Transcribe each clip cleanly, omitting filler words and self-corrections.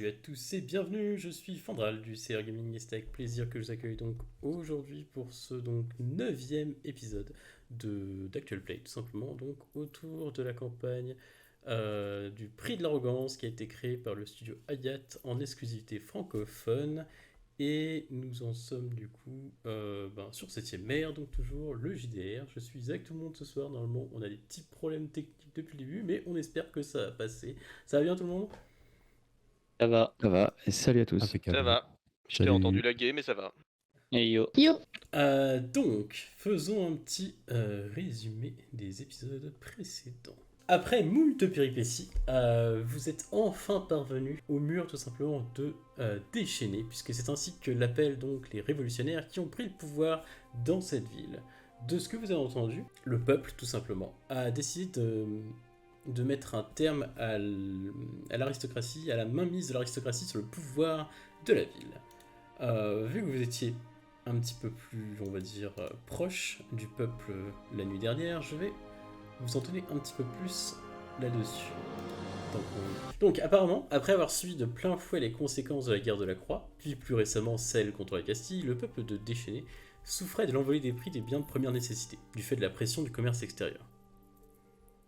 Salut à tous et bienvenue, je suis Fandral du CR Gaming et c'est avec plaisir que je vous accueille donc aujourd'hui pour ce donc 9e épisode d'Actual Play, tout simplement donc autour de la campagne du Prix de l'Arrogance qui a été créé par le studio Hayat en exclusivité francophone. Et nous en sommes du coup sur 7ème ère, donc toujours le JDR. Je suis avec tout le monde ce soir, normalement on a des petits problèmes techniques depuis le début, mais on espère que ça va passer. Ça va bien tout le monde? Ça va. Ça va, et salut à tous. Ça va. Je t'ai Salut. entendu laguer, mais ça va. Et yo. Donc, faisons un petit résumé des épisodes précédents. Après moult péripéties, vous êtes enfin parvenu au mur tout simplement de déchaîner, puisque c'est ainsi que l'appellent donc les révolutionnaires qui ont pris le pouvoir dans cette ville. De ce que vous avez entendu, le peuple tout simplement a décidé de mettre un terme à l'aristocratie, à la mainmise de l'aristocratie sur le pouvoir de la ville. Vu que vous étiez un petit peu plus, on va dire, proche du peuple la nuit dernière, je vais vous en donner un petit peu plus là-dessus. Donc apparemment, après avoir subi de plein fouet les conséquences de la guerre de la Croix, puis plus récemment celle contre la Castille, le peuple de Déchaîné souffrait de l'envolée des prix des biens de première nécessité, du fait de la pression du commerce extérieur.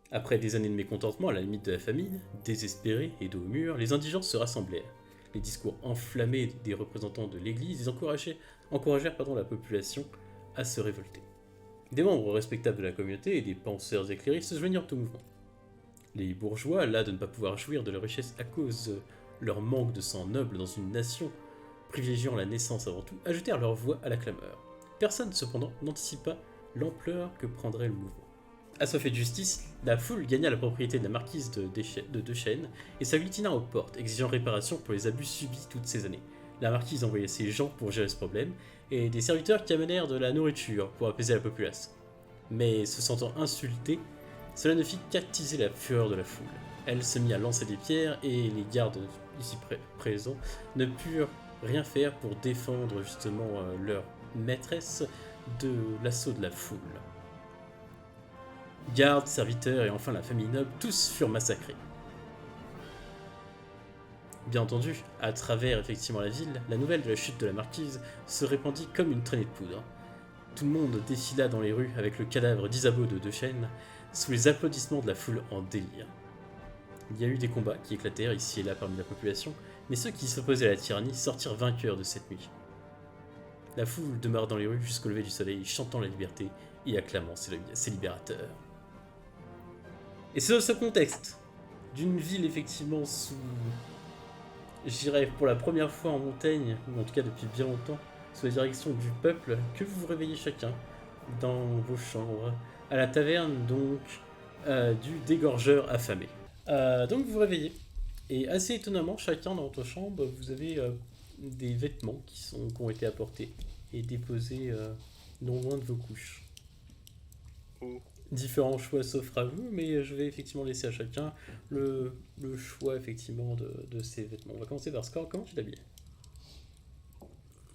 Après des années de mécontentement à la limite de la famine, désespérés et dos au mur, les indigents se rassemblèrent. Les discours enflammés des représentants de l'Église encouragèrent la population à se révolter. Des membres respectables de la communauté et des penseurs éclairés se joignirent au mouvement. Les bourgeois, las de ne pas pouvoir jouir de leur richesse à cause de leur manque de sang noble dans une nation privilégiant la naissance avant tout, ajoutèrent leur voix à la clameur. Personne cependant n'anticipa l'ampleur que prendrait le mouvement. Assoiffée de justice, la foule gagna la propriété de la marquise de Dechêne et s'agglutina aux portes, exigeant réparation pour les abus subis toutes ces années. La marquise envoyait ses gens pour gérer ce problème, et des serviteurs qui amenèrent de la nourriture pour apaiser la populace. Mais se sentant insultée, cela ne fit qu'attiser la fureur de la foule. Elle se mit à lancer des pierres, et les gardes ici présents ne purent rien faire pour défendre justement leur maîtresse de l'assaut de la foule. Gardes, serviteurs et enfin la famille noble, tous furent massacrés. Bien entendu, à travers effectivement la ville, la nouvelle de la chute de la marquise se répandit comme une traînée de poudre. Tout le monde défila dans les rues avec le cadavre d'Isabeau de Dechêne, sous les applaudissements de la foule en délire. Il y a eu des combats qui éclatèrent ici et là parmi la population, mais ceux qui s'opposaient à la tyrannie sortirent vainqueurs de cette nuit. La foule demeura dans les rues jusqu'au lever du soleil, chantant la liberté et acclamant ses libérateurs. Et c'est dans ce contexte d'une ville effectivement sous, j'irais pour la première fois en montagne, ou en tout cas depuis bien longtemps, sous la direction du peuple, que vous vous réveillez chacun dans vos chambres, à la taverne donc du dégorgeur affamé. Donc vous vous réveillez, et assez étonnamment, chacun dans votre chambre, vous avez des vêtements qui ont été apportés et déposés non loin de vos couches. Oh. Différents choix s'offrent à vous, mais je vais effectivement laisser à chacun le choix effectivement de ces vêtements. On va commencer par Score, comment tu t'habilles?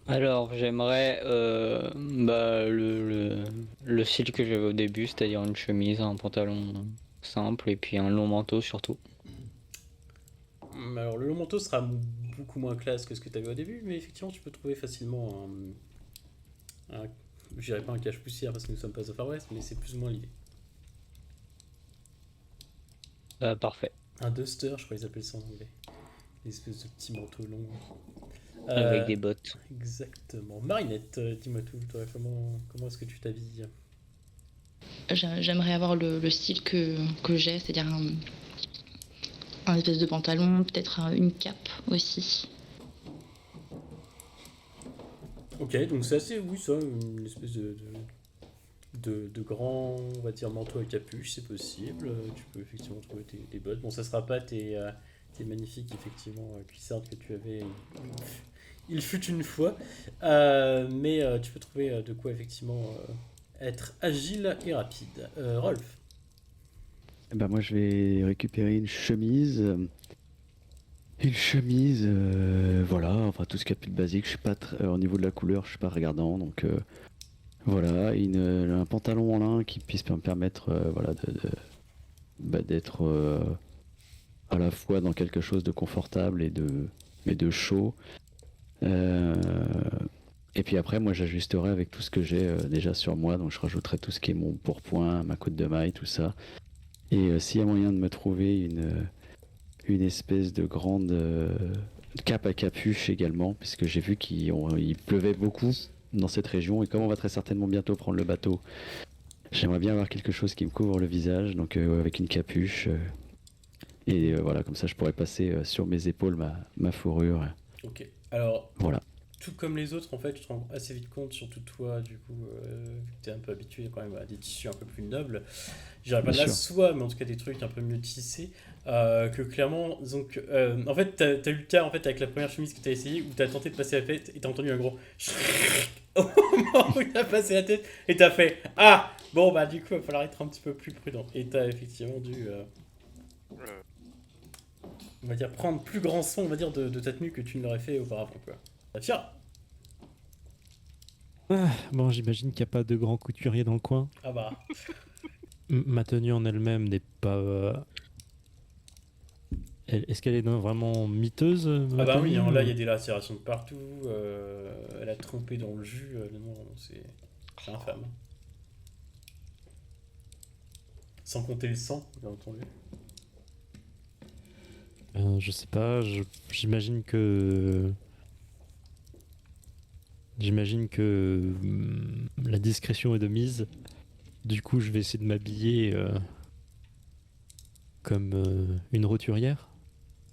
Alors, j'aimerais le style que j'avais au début, c'est-à-dire une chemise, un pantalon simple et puis un long manteau surtout. Alors le long manteau sera beaucoup moins classe que ce que tu avais au début, mais effectivement tu peux trouver facilement je dirais pas un cache-poussière parce que nous sommes pas au Far West, mais c'est plus ou moins l'idée. Parfait. Un duster, je crois qu'ils appellent ça en anglais. Une espèce de petit manteau long. Avec des bottes. Exactement. Marinette, dis-moi tout, toi, comment est-ce que tu t'habilles? J'aimerais avoir le style que j'ai, c'est-à-dire un espèce de pantalon, peut-être une cape aussi. Ok, donc c'est assez, oui, ça, une espèce de grand, on va dire, manteau à capuche, c'est possible. Tu peux effectivement trouver tes bottes. Bon, ça sera pas tes magnifiques, effectivement, cuissardes que tu avais. Il fut une fois. Mais tu peux trouver de quoi, effectivement, être agile et rapide. Rolf. Moi je vais récupérer une chemise. Voilà, enfin tout ce qu'il y a de plus basique. Je suis pas au niveau de la couleur, je suis pas regardant, donc voilà, un pantalon en lin qui puisse me permettre voilà, d'être à la fois dans quelque chose de confortable et mais de chaud. Euh, Et puis après, moi, j'ajusterai avec tout ce que j'ai déjà sur moi. Donc, je rajouterai tout ce qui est mon pourpoint, ma côte de maille, tout ça. Et s'il y a moyen de me trouver une espèce de grande cape à capuche également, puisque j'ai vu qu'il pleuvait beaucoup dans cette région. Et comme on va très certainement bientôt prendre le bateau, j'aimerais bien avoir quelque chose qui me couvre le visage, donc avec une capuche. Et voilà, comme ça, je pourrais passer sur mes épaules ma fourrure. Ok. Alors, Voilà. tout comme les autres, en fait, tu te rends assez vite compte, surtout toi, du coup, vu que t'es un peu habitué quand même à des tissus un peu plus nobles, je dirais pas de Bien la sûr. soie, mais en tout cas des trucs un peu mieux tissés, que clairement, donc, en fait, t'as eu le cas, en fait, avec la première chemise que t'as essayé, où t'as tenté de passer la tête, et t'as entendu un gros au moment où t'as passé la tête, et t'as fait « Ah !» Bon, bah, du coup, il va falloir être un petit peu plus prudent, et t'as effectivement dû, on va dire, prendre plus grand soin, on va dire, de ta tenue que tu ne l'aurais fait auparavant, quoi. Tiens. Bon, j'imagine qu'il n'y a pas de grand couturier dans le coin. Ah bah... Ma tenue en elle-même n'est pas. Est-ce qu'elle est vraiment miteuse ma Ah bah oui, tenue, hein, là il y ou- a des lacérations de partout, elle a trempé dans le jus, non, c'est infâme. Sans compter le sang, bien entendu. Je sais pas, j'imagine que. J'imagine que la discrétion est de mise. Du coup, je vais essayer de m'habiller comme une roturière.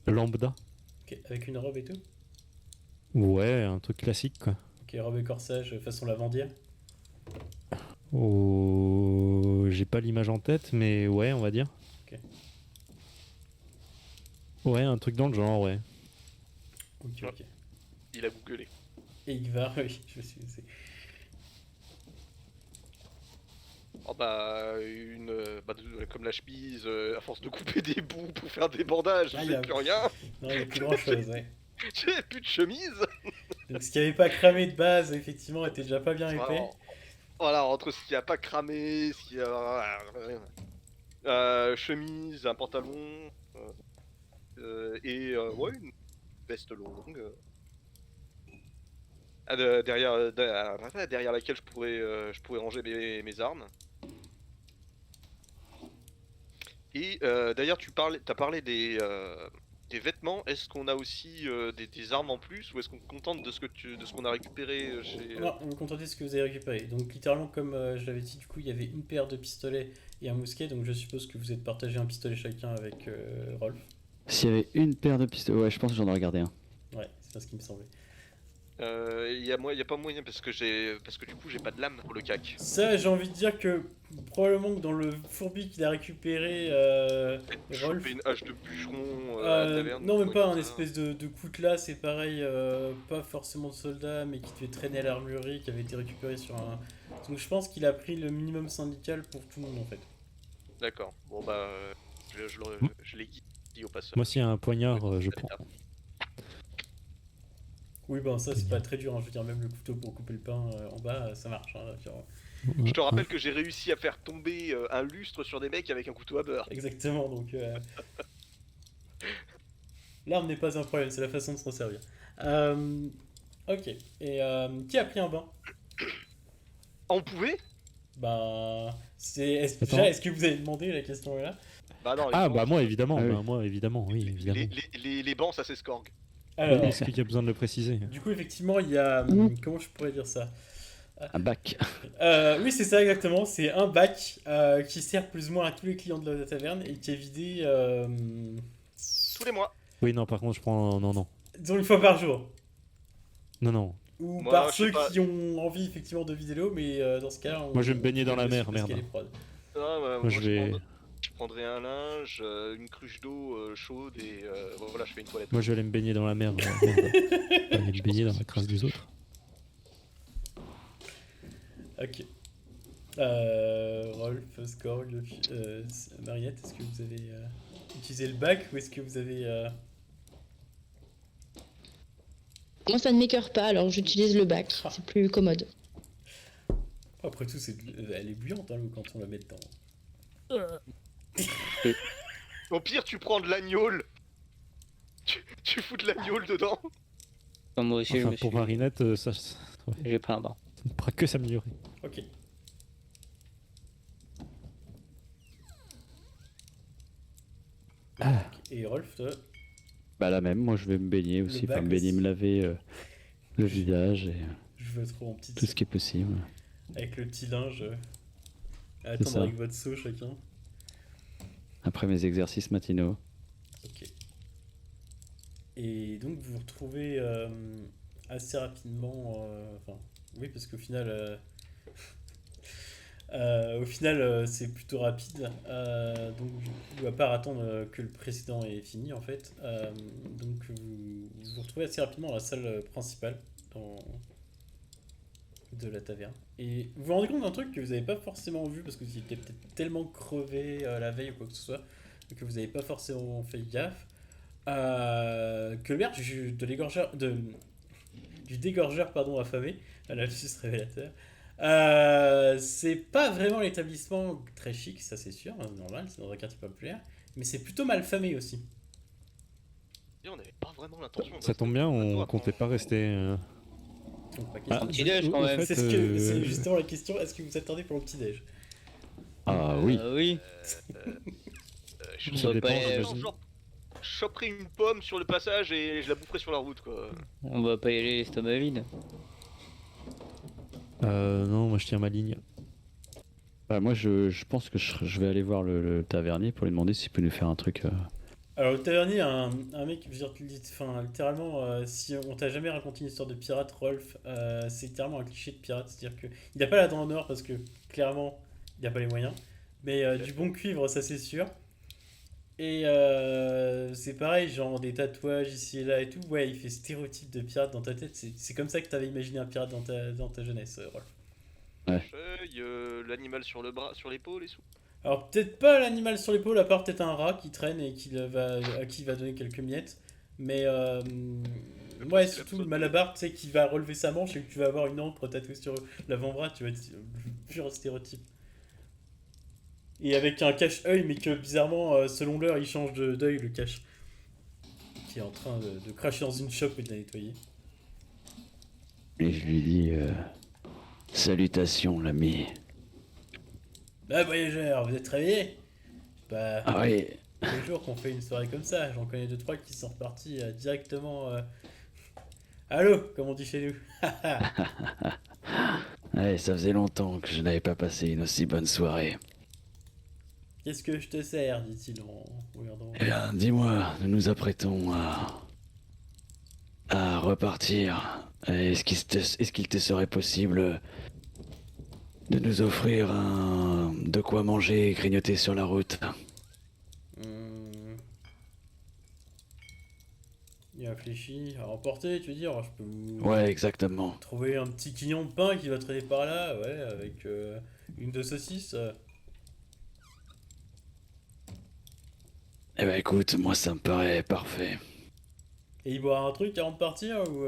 Lambda. Ok, avec une robe et tout. Ouais, un truc classique quoi. Ok, robe et corsage façon lavandière. Oh, j'ai pas l'image en tête, mais ouais, on va dire. Ok. Ouais, un truc dans le genre, ouais. Ok, ok. Il a googlé. Et Igvar, oui, je suis... Oh bah, comme la chemise, à force de couper des bouts pour faire des bandages, Ah, j'ai plus rien. Non, il n'y a plus grand chose, ouais. J'ai plus de chemise. Donc ce qui avait pas cramé de base, effectivement, était déjà pas bien épais. Vraiment. Voilà, entre ce qui a pas cramé, ce qui a... chemise, un pantalon, et ouais, une veste longue. Derrière laquelle je pourrais ranger mes armes. Et d'ailleurs, t'as parlé des vêtements. Est-ce qu'on a aussi des armes en plus, ou est-ce qu'on se contente de ce qu'on a récupéré chez Non, on me contentait de ce que vous avez récupéré. Donc littéralement, comme je l'avais dit, du coup, il y avait une paire de pistolets et un mousquet, donc je suppose que vous êtes partagé un pistolet chacun avec Rolf. S'il y avait une paire de pistolets, ouais, je pense que j'en ai regardé un. Ouais, c'est pas ce qui me semblait. y a pas moyen parce que du coup j'ai pas de lame pour le cac. Ça, j'ai envie de dire que probablement que dans le fourbi qu'il a récupéré, Rolf. Choper une hache de bûcheron à la taverne. Non, même ou pas comme un ça. espèce de coutelas, c'est pareil, pas forcément de soldat, mais qui devait traîner à l'armurerie, qui avait été récupéré sur un. Donc je pense qu'il a pris le minimum syndical pour tout le monde en fait. D'accord. Bon bah, Mm. je l'ai dit au passage. Moi, s'il y a un poignard, je prends. Oui, ben ça c'est pas très dur, hein. Je veux dire, même le couteau pour couper le pain en bas, ça marche. Hein, genre. Je te rappelle que j'ai réussi à faire tomber un lustre sur des mecs avec un couteau à beurre. Exactement, donc. L'arme n'est pas un problème, c'est la façon de s'en servir. Ok, et qui a pris un bain? Ah, on pouvait? Ben. Attends. Déjà, est-ce que vous avez demandé, la question est là? Bah non. Ah, les bah bancs, moi, évidemment. Ah oui. Bah, moi, évidemment, oui, évidemment. les bancs, ça s'escorgue. Alors, Est-ce qu'il y a besoin de le préciser? du coup, effectivement, il y a. Comment je pourrais dire ça? Un bac. Oui, c'est ça exactement. C'est un bac qui sert plus ou moins à tous les clients de la taverne et qui est vidé, Tous les mois. Oui, non, par contre, je prends. Non, non. disons, une fois par jour. Non, non. Ou Moi, par je sais ceux pas. qui ont envie effectivement de vider l'eau, mais dans ce cas, Moi, je vais me baigner dans la mer, parce merde. qu'elle est froide. Ah, bah, Moi, je vais. je prendrai un linge, une cruche d'eau chaude et voilà, je fais une toilette. Moi, je vais aller me baigner dans la mer. Merde. Je vais aller me baigner dans la crasse des autres. Ok. Rolf, Skorg, Mariette, est-ce que vous avez utilisé le bac ou est-ce que vous avez. Moi, ça ne m'écœure pas, alors j'utilise le bac. C'est plus commode. Après tout, elle est bouillante hein, l'eau, quand on la met dedans. Au pire, tu prends de l'agnole. Tu tu fous de l'agneau dedans. Enfin, moi aussi, je Enfin, me pour suis... Marinette, ouais, J'ai pris un bain. ça ne pourra que s'améliorer. Ok. Et Rolf, toi, Bah la même, moi je vais me baigner aussi, bac enfin me baigner, aussi. me laver le visage et je veux trop en petite tout ce qui est possible. avec le petit linge. À C'est attendre ça. avec votre seau chacun. Après mes exercices matinaux. Ok. Et donc vous vous retrouvez assez rapidement. Enfin, oui, parce qu'au final, c'est plutôt rapide. Donc du coup, à part attendre que le précédent ait fini en fait, donc vous vous retrouvez assez rapidement dans la salle principale de la taverne. Et vous vous rendez compte d'un truc que vous n'avez pas forcément vu parce que vous étiez peut-être tellement crevé la veille ou quoi que ce soit que vous n'avez pas forcément fait gaffe. Que le maire du dégorgeur pardon, affamé, un lapsus révélateur, c'est pas vraiment l'établissement très chic, ça c'est sûr, normal, c'est dans un quartier populaire, mais c'est plutôt mal famé aussi. Et on n'avait pas vraiment l'intention. de Ça rester tombe bien, au on plateau, comptait pas attends. rester. Donc, pas Ah, question. Un petit déj quand au même. fait, C'est justement la question, est-ce que vous attendez pour le petit-déj? Ah oui. Oui. Je Ça On va dépend, pas non, y- j'imagine. genre, je choperai une pomme sur le passage et je la boufferai sur la route, quoi. On va pas y aller l'estomac vide. Non, moi je tiens ma ligne. Bah, moi je pense que je vais aller voir le tavernier pour lui demander s'il peut nous faire un truc. Alors, le tavernier, un mec, je veux dire, enfin, littéralement, si on t'a jamais raconté une histoire de pirate, Rolf, c'est littéralement un cliché de pirate. C'est-à-dire qu'il n'a pas la dent en or parce que clairement, il n'a pas les moyens. Mais du bon cuivre, ça c'est sûr. Et c'est pareil, genre des tatouages ici et là et tout. Ouais, il fait stéréotype de pirate dans ta tête. C'est comme ça que t'avais imaginé un pirate dans ta jeunesse, Rolf. Feuille, l'animal sur le bras, sur l'épaule et tout. Alors peut-être pas l'animal sur l'épaule, à part peut-être un rat qui traîne et à qui il va donner quelques miettes. Mais ouais, surtout le malabar, tu sais, qui va relever sa manche et que tu vas avoir une encre tatouée sur l'avant-bras, tu vas être pur stéréotype. Et avec un cache-œil, mais que bizarrement, selon l'heure, il change d'œil, le cache. Qui est en train de cracher dans une shop et de la nettoyer. Et je lui dis salutations l'ami. Bah voyageurs, vous êtes réveillés? Bah, Ah oui. tous les jours qu'on fait une soirée comme ça, j'en connais 2-3 qui sont repartis directement. Allô, comme on dit chez nous. Ouais, ça faisait longtemps que je n'avais pas passé une aussi bonne soirée. Qu'est-ce que je te sers, dit-il en regardant. Eh bien, dis-moi, nous nous apprêtons à repartir. Est-ce qu'il te serait possible de nous offrir de quoi manger et grignoter sur la route? Il réfléchit. À emporter, tu veux dire? Je peux vous Ouais, exactement. trouver un petit quignon de pain qui va traîner par là, ouais, avec une de saucisses. Eh ben écoute, moi ça me paraît parfait. Et il boira un truc avant de partir ou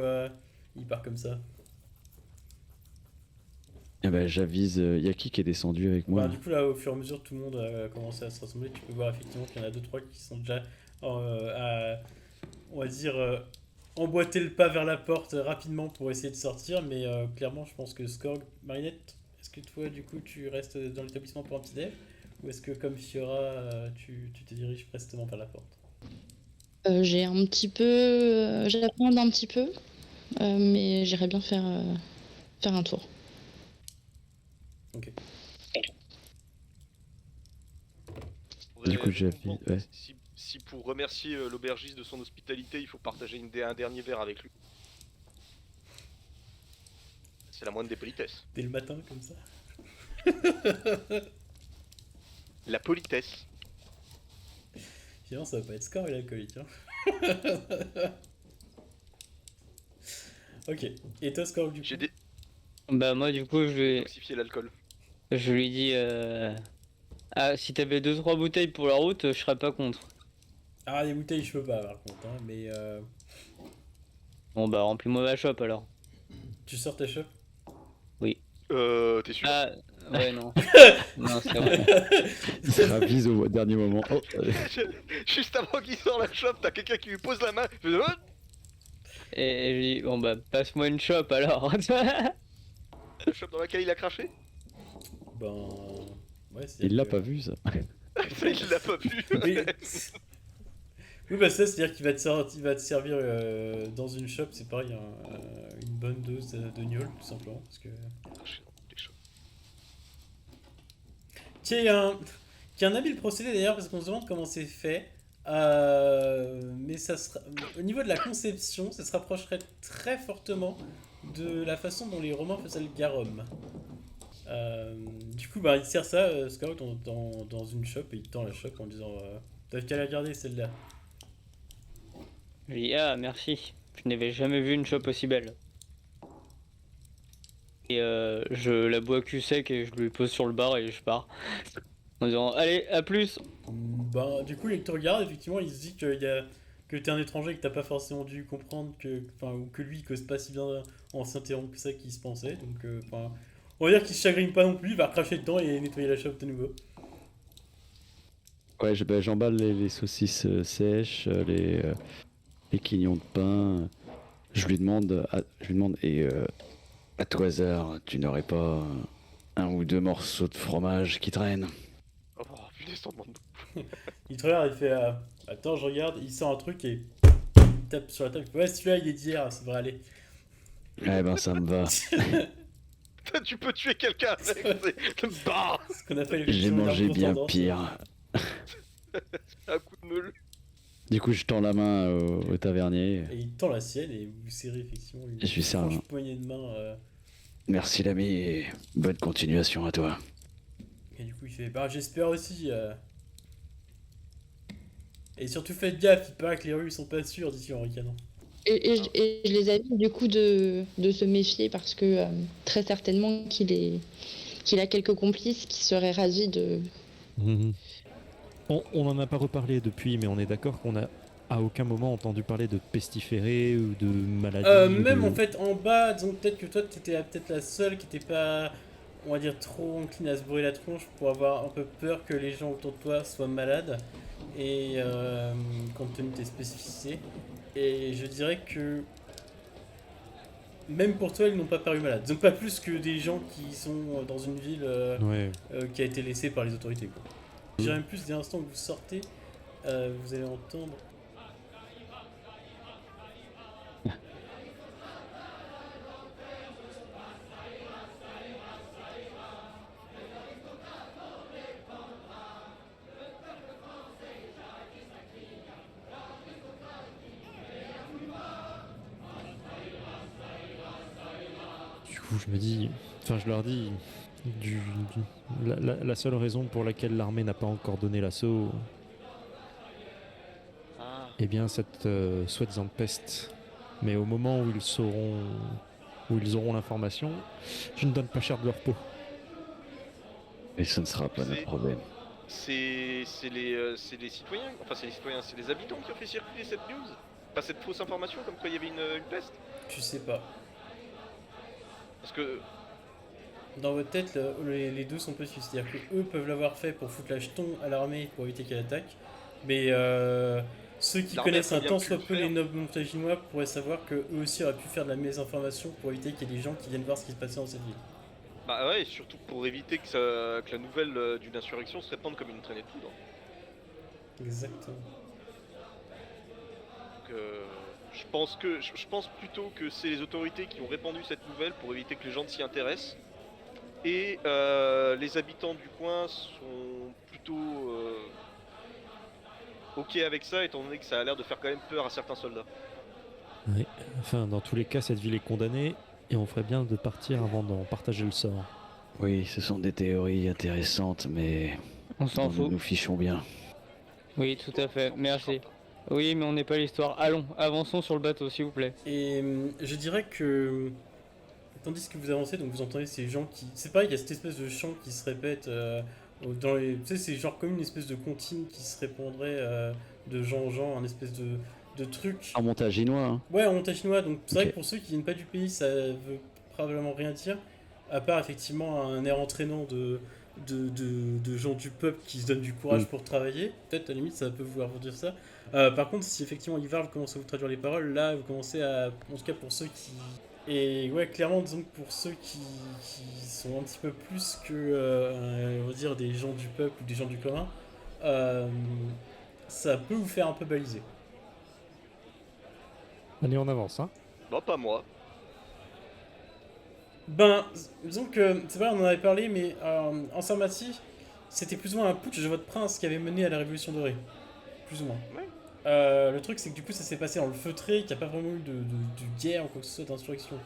il part comme ça? Eh ben j'avise, y a qui est descendu avec moi? Bah, du coup, là, au fur et à mesure, tout le monde a commencé à se rassembler. Tu peux voir effectivement qu'il y en a 2-3 qui sont déjà on va dire, emboîter le pas vers la porte rapidement pour essayer de sortir. Mais clairement, je pense que Skorg, Marinette, est-ce que toi, du coup, tu restes dans l'établissement pour un petit déj? Ou est-ce que, comme Fiora, tu te diriges prestement vers la porte? J'ai un petit peu. J'appréhende un petit peu, mais j'irais bien faire un tour. Ok. Du coup, j'ai Bon, ouais. si pour remercier l'aubergiste de son hospitalité, il faut partager un dernier verre avec lui. C'est la moindre des politesses. Dès le matin, comme ça. La politesse. Finalement, ça va pas être Skorg l'alcoolique. Hein. Ok. Et toi, Skorg, du coup? J'ai Bah moi du coup détoxifié l'alcool. je lui dis ah si t'avais 2-3 bouteilles pour la route, je serais pas contre. Ah, les bouteilles, je peux pas, par contre. Hein, mais Bon bah remplis-moi ma chope alors. tu sors ta shop? Oui. T'es sûr? Ah Ouais, non. Non, c'est vrai. Il se ravise au dernier moment. Oh, Juste avant qu'il sort la shop, t'as quelqu'un qui lui pose la main. Je fais, oh Et je dis, bon bah, passe-moi une chope alors. la shop dans laquelle il a craché. Ben. Ouais, c'est. il l'a pas vu ça. Ça, il l'a pas vu. Oui. Oui, bah ça, c'est-à-dire qu'il va il va te servir dans une shop, c'est pareil, une bonne dose de gnôle, tout simplement. Parce que... Qui est un habile procédé d'ailleurs, parce qu'on se demande comment c'est fait. Mais ça sera... au niveau de la conception, ça se rapprocherait très fortement de la façon dont les Romains faisaient le garum. Du coup, bah, il sert ça, Scout, dans une shop, et il tend la shop en disant t'as qu'à la garder celle-là. Je dis, ah, merci. Je n'avais jamais vu une chope aussi belle. Et je la bois cul sec et je lui pose sur le bar et je pars. En disant, allez, à plus. Bah, du coup, il te regarde, effectivement, il se dit que t'es un étranger et que t'as pas forcément dû comprendre ou que lui, il cause pas si bien en s'interrompant que ça qu'il se pensait. Donc, on va dire qu'il se chagrine pas non plus, il va recracher dedans et nettoyer la shop de nouveau. Ouais, j'emballe les saucisses sèches, les quignons de pain. Je lui demande, et à tout hasard, tu n'aurais pas un ou deux morceaux de fromage qui traînent? Oh putain, t'en demandes. Il te regarde, il fait attends, je regarde, il sort un truc et il tape sur la table. Ouais, celui-là, il est d'hier, ça devrait aller. Eh ben, ça me va. Putain, tu peux tuer quelqu'un avec. C'est. Bah Ce qu'on appelle J'ai effectivement une mangé arme bien contendante. pire. un coup de meule. Du coup, je tends la main au tavernier. Et il tend la sienne et vous serrez effectivement une Je lui serre la franche main. poignée de main. Merci l'ami et bonne continuation à toi. Et du coup, il fait bah, j'espère aussi. Et surtout, faites gaffe, il paraît que les rues ils sont pas sûres d'ici en ricanant. Et je les avise du coup de se méfier parce que très certainement qu'il a quelques complices qui seraient ravis de... Mhm. On en a pas reparlé depuis, mais on est d'accord qu'on a à aucun moment entendu parler de pestiférés ou de maladies. Même de... en fait en bas, disons peut-être que toi t'étais peut-être la seule qui était pas, on va dire, trop encline à se brûler la tronche pour avoir un peu peur que les gens autour de toi soient malades. Et compte tenu de tes spécificités. Et je dirais que même pour toi, ils n'ont pas paru malades. Donc pas plus que des gens qui sont dans une ville Ouais. qui a été laissée par les autorités, quoi. Je dirais même plus, dès l'instant que vous sortez, vous allez entendre. Du coup, je me dis, enfin, je leur dis, la seule raison pour laquelle l'armée n'a pas encore donné l'assaut, Ah. eh bien, cette soi-disant peste. Mais au moment où où ils auront l'information, je ne donne pas cher de leur peau. Et ce ne sera pas notre problème. C'est les citoyens, enfin c'est les citoyens, c'est les habitants qui ont fait circuler cette news. Pas cette fausse information comme quoi il y avait une peste. Tu sais pas. Parce que Dans votre tête, les deux sont possibles. C'est-à-dire que eux peuvent l'avoir fait pour foutre la jeton à l'armée pour éviter qu'elle attaque. Mais ceux qui L'armée connaissent a un bien tant pu soit le peu faire. les nobles montaginois pourraient savoir que eux aussi auraient pu faire de la mésinformation pour éviter qu'il y ait des gens qui viennent voir ce qui se passait dans cette ville. bah ouais, et surtout pour éviter que la nouvelle d'une insurrection se répande comme une traînée de poudre. Exactement. Donc, je pense plutôt que c'est les autorités qui ont répandu cette nouvelle pour éviter que les gens s'y intéressent. Et les habitants du coin sont plutôt ok avec ça, étant donné que ça a l'air de faire quand même peur à certains soldats. Ouais. Enfin, dans tous les cas, cette ville est condamnée et on ferait bien de partir avant d'en partager le sort. Oui, ce sont des théories intéressantes, mais On s'en nous fout. nous fichons bien. Oui, tout à fait, merci. Oui, mais on n'est pas l'histoire. Allons, avançons sur le bateau, s'il vous plaît. Et je dirais que tandis que vous avancez, donc vous entendez ces gens qui... C'est pareil, il y a cette espèce de chant qui se répète dans les... Tu sais, c'est genre comme une espèce de comptine qui se répandrait de gens en gens, un espèce de truc. En montaginois, hein. Ouais, en montaginois, donc c'est vrai Ok. que pour ceux qui viennent pas du pays, ça veut probablement rien dire. à part effectivement un air entraînant de gens du peuple qui se donnent du courage pour travailler, peut-être à la limite ça peut vouloir vous dire ça. Par contre, si effectivement Ivar commence à vous traduire les paroles, là vous commencez à, en tout cas pour ceux qui... Et ouais, clairement, disons que pour ceux qui sont un petit peu plus que, on va dire, des gens du peuple ou des gens du commun, euh, ça peut vous faire un peu baliser. Allez, on avance, hein. Non, pas moi. Ben, disons que, c'est vrai, on en avait parlé, mais en Sarmatie, c'était plus ou moins un putsch de votre prince qui avait mené à la Révolution dorée. Plus ou moins. Ouais. Le truc, c'est que du coup, ça s'est passé dans le feutré, qu'il n'y a pas vraiment eu de guerre ou quoi que ce soit d'insurrection.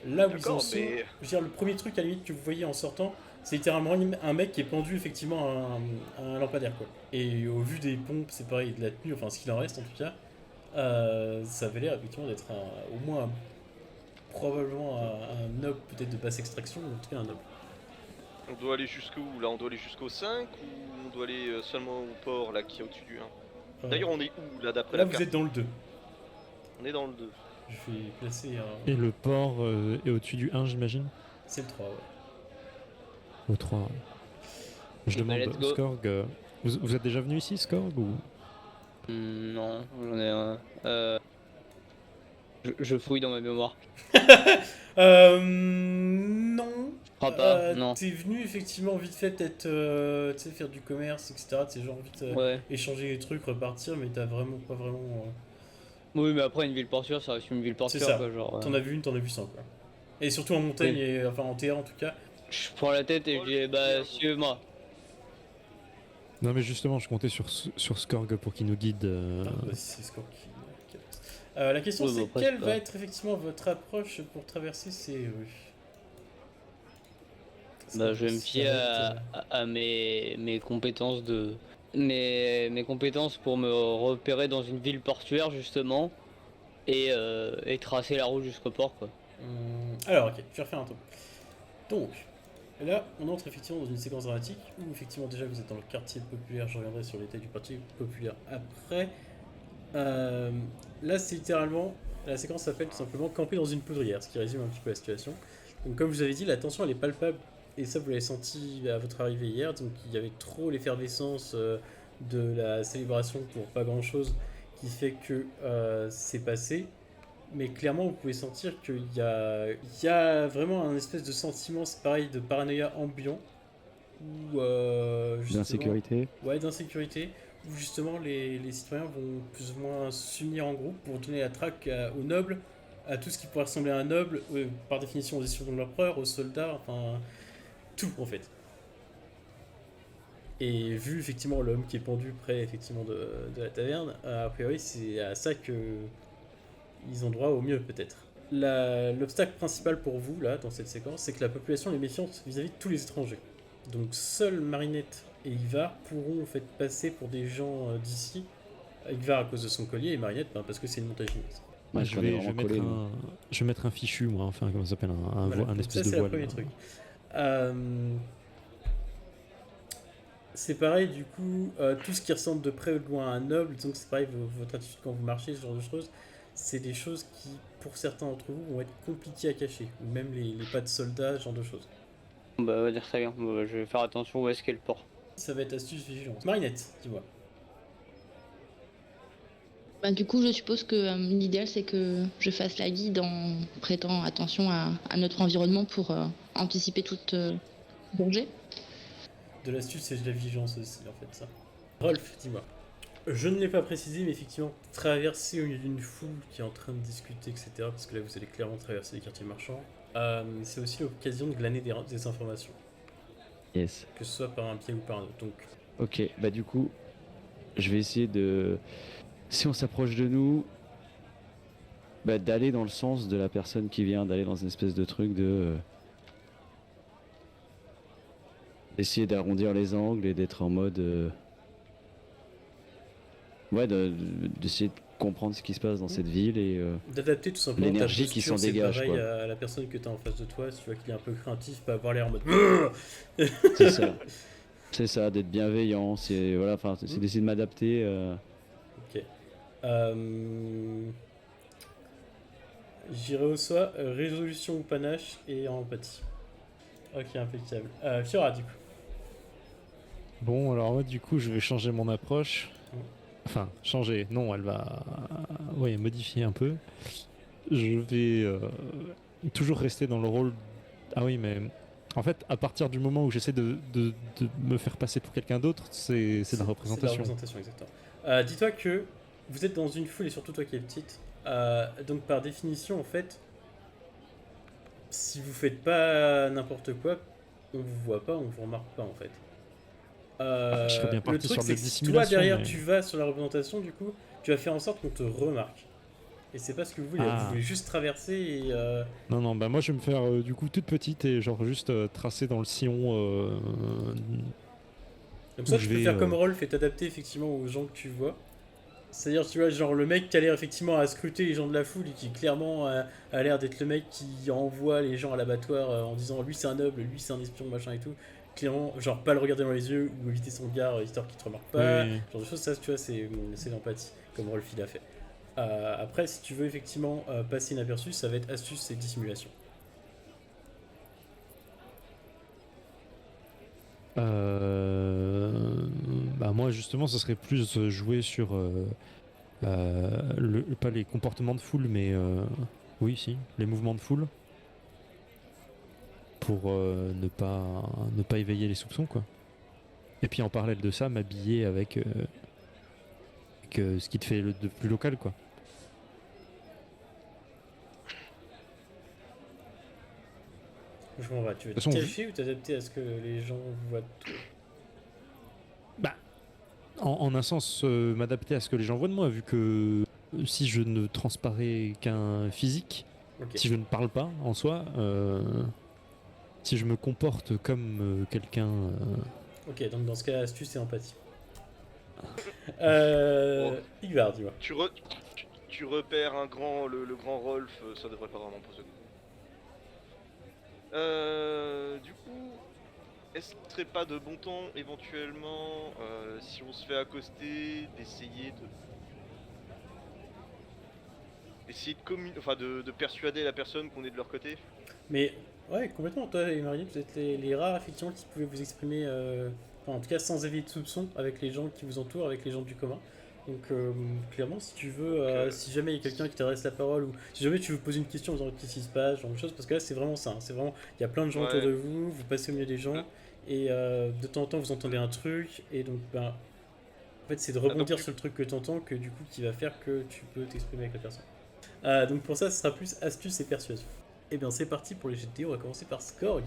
Là où ils en D'accord, sont, mais je veux dire, le premier truc à la limite que vous voyez en sortant, c'est littéralement un mec qui est pendu effectivement à un lampadaire, quoi. Et au vu des pompes, c'est pareil, de la tenue, enfin ce qu'il en reste en tout cas, ça avait l'air effectivement d'être au moins probablement un noble peut-être de basse extraction, ou en tout cas un noble. on doit aller jusqu'où là? On doit aller jusqu'au 5 ou on doit aller seulement au port là qui est au-dessus du 1? D'ailleurs, on est où là d'après Là la vous carte? êtes dans le 2. On est dans le 2. Je vais placer Et le port est au-dessus du 1, j'imagine. C'est le 3, ouais. Au 3. Ouais. Je Bah, demande, let's go. Skorg, vous êtes déjà venu ici, Skorg, ou... Non, j'en ai un. Je fouille dans ma mémoire. Non. Je crois pas, non. T'es venu effectivement vite fait peut-être tu sais, faire du commerce, etc. Tu sais, genre vite Ouais. échanger des trucs, repartir, mais t'as vraiment pas vraiment. Oui, mais après, une ville portuaire, ça reste une ville portuaire, ça. quoi, genre. T'en as vu une, t'en as vu 100 quoi. Et surtout en montagne, Oui. et enfin en terre en tout cas. Je prends la tête et je dis, bah, suivez-moi. Non, mais justement, je comptais sur Skorg pour qu'il nous guide. Ah, bah, c'est Score qui la question Oui, c'est bah, après, quelle c'est va pas- être effectivement votre approche pour traverser ces rues? Bah, je vais me Ça fier va être, à mes compétences de. Mes compétences pour me repérer dans une ville portuaire, justement. Et tracer la route jusqu'au port, quoi. Alors, ok, je vais refaire un tour. Donc, là, on entre effectivement dans une séquence dramatique où effectivement déjà vous êtes dans le quartier populaire. Je reviendrai sur l'état du quartier populaire après. Là, c'est littéralement la séquence s'appelle tout simplement camper dans une poudrière, ce qui résume un petit peu la situation. Donc, comme je vous avais dit, la tension elle est palpable et ça vous l'avez senti à votre arrivée hier. Donc, il y avait trop l'effervescence de la célébration pour pas grand chose qui fait que c'est passé. Mais clairement, vous pouvez sentir qu'il y a vraiment un espèce de sentiment, c'est pareil, de paranoïa ambiant. Ou justement... D'insécurité. Ouais, d'insécurité. Où justement les citoyens vont plus ou moins s'unir en groupe pour donner la traque aux nobles, à tout ce qui pourrait ressembler à un noble, par définition aux escadrons de l'empereur, aux soldats, enfin... tout en fait. Et vu effectivement l'homme qui est pendu près effectivement de la taverne, a priori c'est à ça que ils ont droit au mieux peut-être. L'obstacle principal pour vous là dans cette séquence, c'est que la population est méfiante vis-à-vis de tous les étrangers. Donc seuls Marinette et Ivar pourront en fait passer pour des gens d'ici. Ivar à cause de son collier et Marinette parce que c'est une montagneuse. Ouais, je, je connais vais, je, vais vraiment mettre collé, moi. je vais mettre un fichu, moi, enfin, comment ça s'appelle, un Voilà, un donc espèce ça, de c'est le voile. premier truc. C'est pareil, du coup, tout ce qui ressemble de près ou de loin à un noble, donc c'est pareil, votre attitude quand vous marchez, ce genre de choses, c'est des choses qui, pour certains d'entre vous, vont être compliquées à cacher, ou même les pas de soldats, ce genre de choses. Bah, on va dire très bien. Bah, je vais faire attention où est-ce qu'est le port. Ça va être astuce vigilance. Marinette, dis-moi. Bah, du coup, je suppose que l'idéal, c'est que je fasse la guide en prêtant attention à notre environnement pour anticiper toute danger. De l'astuce, c'est de la vigilance aussi, en fait, ça. Rolf, dis-moi. Je ne l'ai pas précisé, mais effectivement, traverser au milieu d'une foule qui est en train de discuter, etc., parce que là, vous allez clairement traverser les quartiers marchands, c'est aussi l'occasion de glaner des informations, Yes. que ce soit par un pied ou par un autre. Donc, Ok, bah du coup, je vais essayer de... Si on s'approche de nous, bah, d'aller dans le sens de la personne qui vient, d'aller dans une espèce de truc de... d'essayer d'arrondir les angles et d'être en mode... Ouais, d'essayer de comprendre ce qui se passe dans cette ville et... d'adapter tout simplement L'énergie ta qui posture, s'en dégage, c'est pareil quoi. à la personne que tu as en face de toi, si tu vois qu'il est un peu craintif, pas avoir l'air en mode... C'est ça. C'est ça, d'être bienveillant, c'est voilà, enfin, c'est d'essayer de m'adapter. Ok. J'irai au soi, résolution ou panache et empathie. Ok, impeccable. Fiora, du coup. Bon, alors moi, du coup, je vais changer mon approche. Enfin, changer. Non, elle va, ouais, modifier un peu. Je vais toujours rester dans le rôle. Ah oui, mais en fait, à partir du moment où j'essaie de me faire passer pour quelqu'un d'autre, c'est de la C'est de la représentation. représentation, exactement. Dis-toi que vous êtes dans une foule, et surtout toi qui es petite. Donc, par définition, en fait, si vous faites pas n'importe quoi, on vous voit pas, on vous remarque pas, en fait. Je serais bien Le parti truc, sur de c'est la que si toi, dissimulation. derrière, mais- tu vas sur la représentation, du coup, tu vas faire en sorte qu'on te remarque. Et c'est pas ce que vous voulez. Vous Ah. voulez juste traverser et... Non, non, bah moi je vais me faire du coup toute petite et genre juste tracer dans le sillon. Comme ça, Où tu je peux vais, faire comme Rolf et t'adapter effectivement aux gens que tu vois. C'est-à-dire, tu vois, genre le mec qui a l'air effectivement à scruter les gens de la foule et qui clairement a l'air d'être le mec qui envoie les gens à l'abattoir en disant lui c'est un noble, lui c'est un espion, machin et tout. Clairement, genre pas le regarder dans les yeux ou éviter son regard histoire qu'il te remarque pas. Oui. Genre de choses, ça, tu vois, c'est l'empathie, comme Rolf il a fait. Après, si tu veux effectivement passer inaperçu, ça va être astuce et dissimulation. Bah moi justement, ça serait plus jouer sur pas les comportements de foule, mais oui, si, les mouvements de foule pour ne pas éveiller les soupçons, quoi. Et puis en parallèle de ça, m'habiller avec ce qui te fait de plus local, quoi. Je comprends pas, tu veux De toute façon, te cacher ou t'adapter à ce que les gens voient de toi? Bah, en un sens, m'adapter à ce que les gens voient de moi, vu que si je ne transparais qu'un physique, Ok. si je ne parle pas en soi, si je me comporte comme quelqu'un. Ok, donc dans ce cas, astuce et empathie. Bon. Igvar, dis-moi. Tu repères le grand Rolf, ça devrait pas vraiment poser de du coup, est-ce qu'il serait pas de bon temps éventuellement, si on se fait accoster, d'essayer de persuader la personne qu'on est de leur côté? Mais ouais, complètement. Toi et Marie, vous êtes les rares effectivement qui pouvaient vous exprimer, enfin, en tout cas sans éveiller de soupçon avec les gens qui vous entourent, avec les gens du commun. Donc clairement, si tu veux, si jamais il y a quelqu'un qui t'adresse la parole ou si jamais tu veux poser une question en disant qu'est-ce qui se passe, genre de choses, parce que là c'est vraiment ça. C'est vraiment, il y a plein de gens autour Ouais. de vous, vous passez au milieu des gens et de temps en temps vous entendez un truc et donc ben en fait c'est de rebondir du- sur le truc que tu entends que du coup qui va faire que tu peux t'exprimer avec la personne. Donc pour ça, ce sera plus astuce et persuasion. Et bien c'est parti pour les GT, on va commencer par Skorg.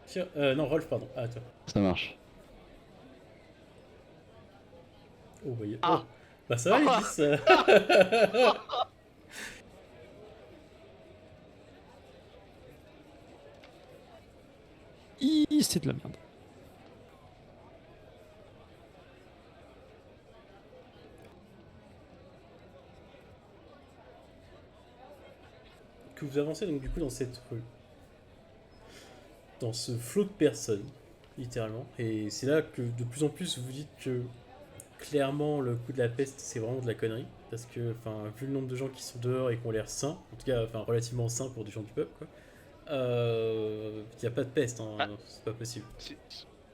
Tiens, non, Rolf, pardon. Ah, toi. Ça marche. Oh, bah, Ah. oh. Bah ça va les 10 C'est de la merde. Que vous avancez donc du coup dans cette rue. Dans ce flot de personnes, littéralement. Et c'est là que de plus en plus vous dites que clairement le coup de la peste c'est vraiment de la connerie. Parce que, enfin, vu le nombre de gens qui sont dehors et qui ont l'air sains, en tout cas, enfin, relativement sains pour des gens du peuple, quoi. Il n'y a pas de peste, hein, Ah. c'est pas possible. C'est-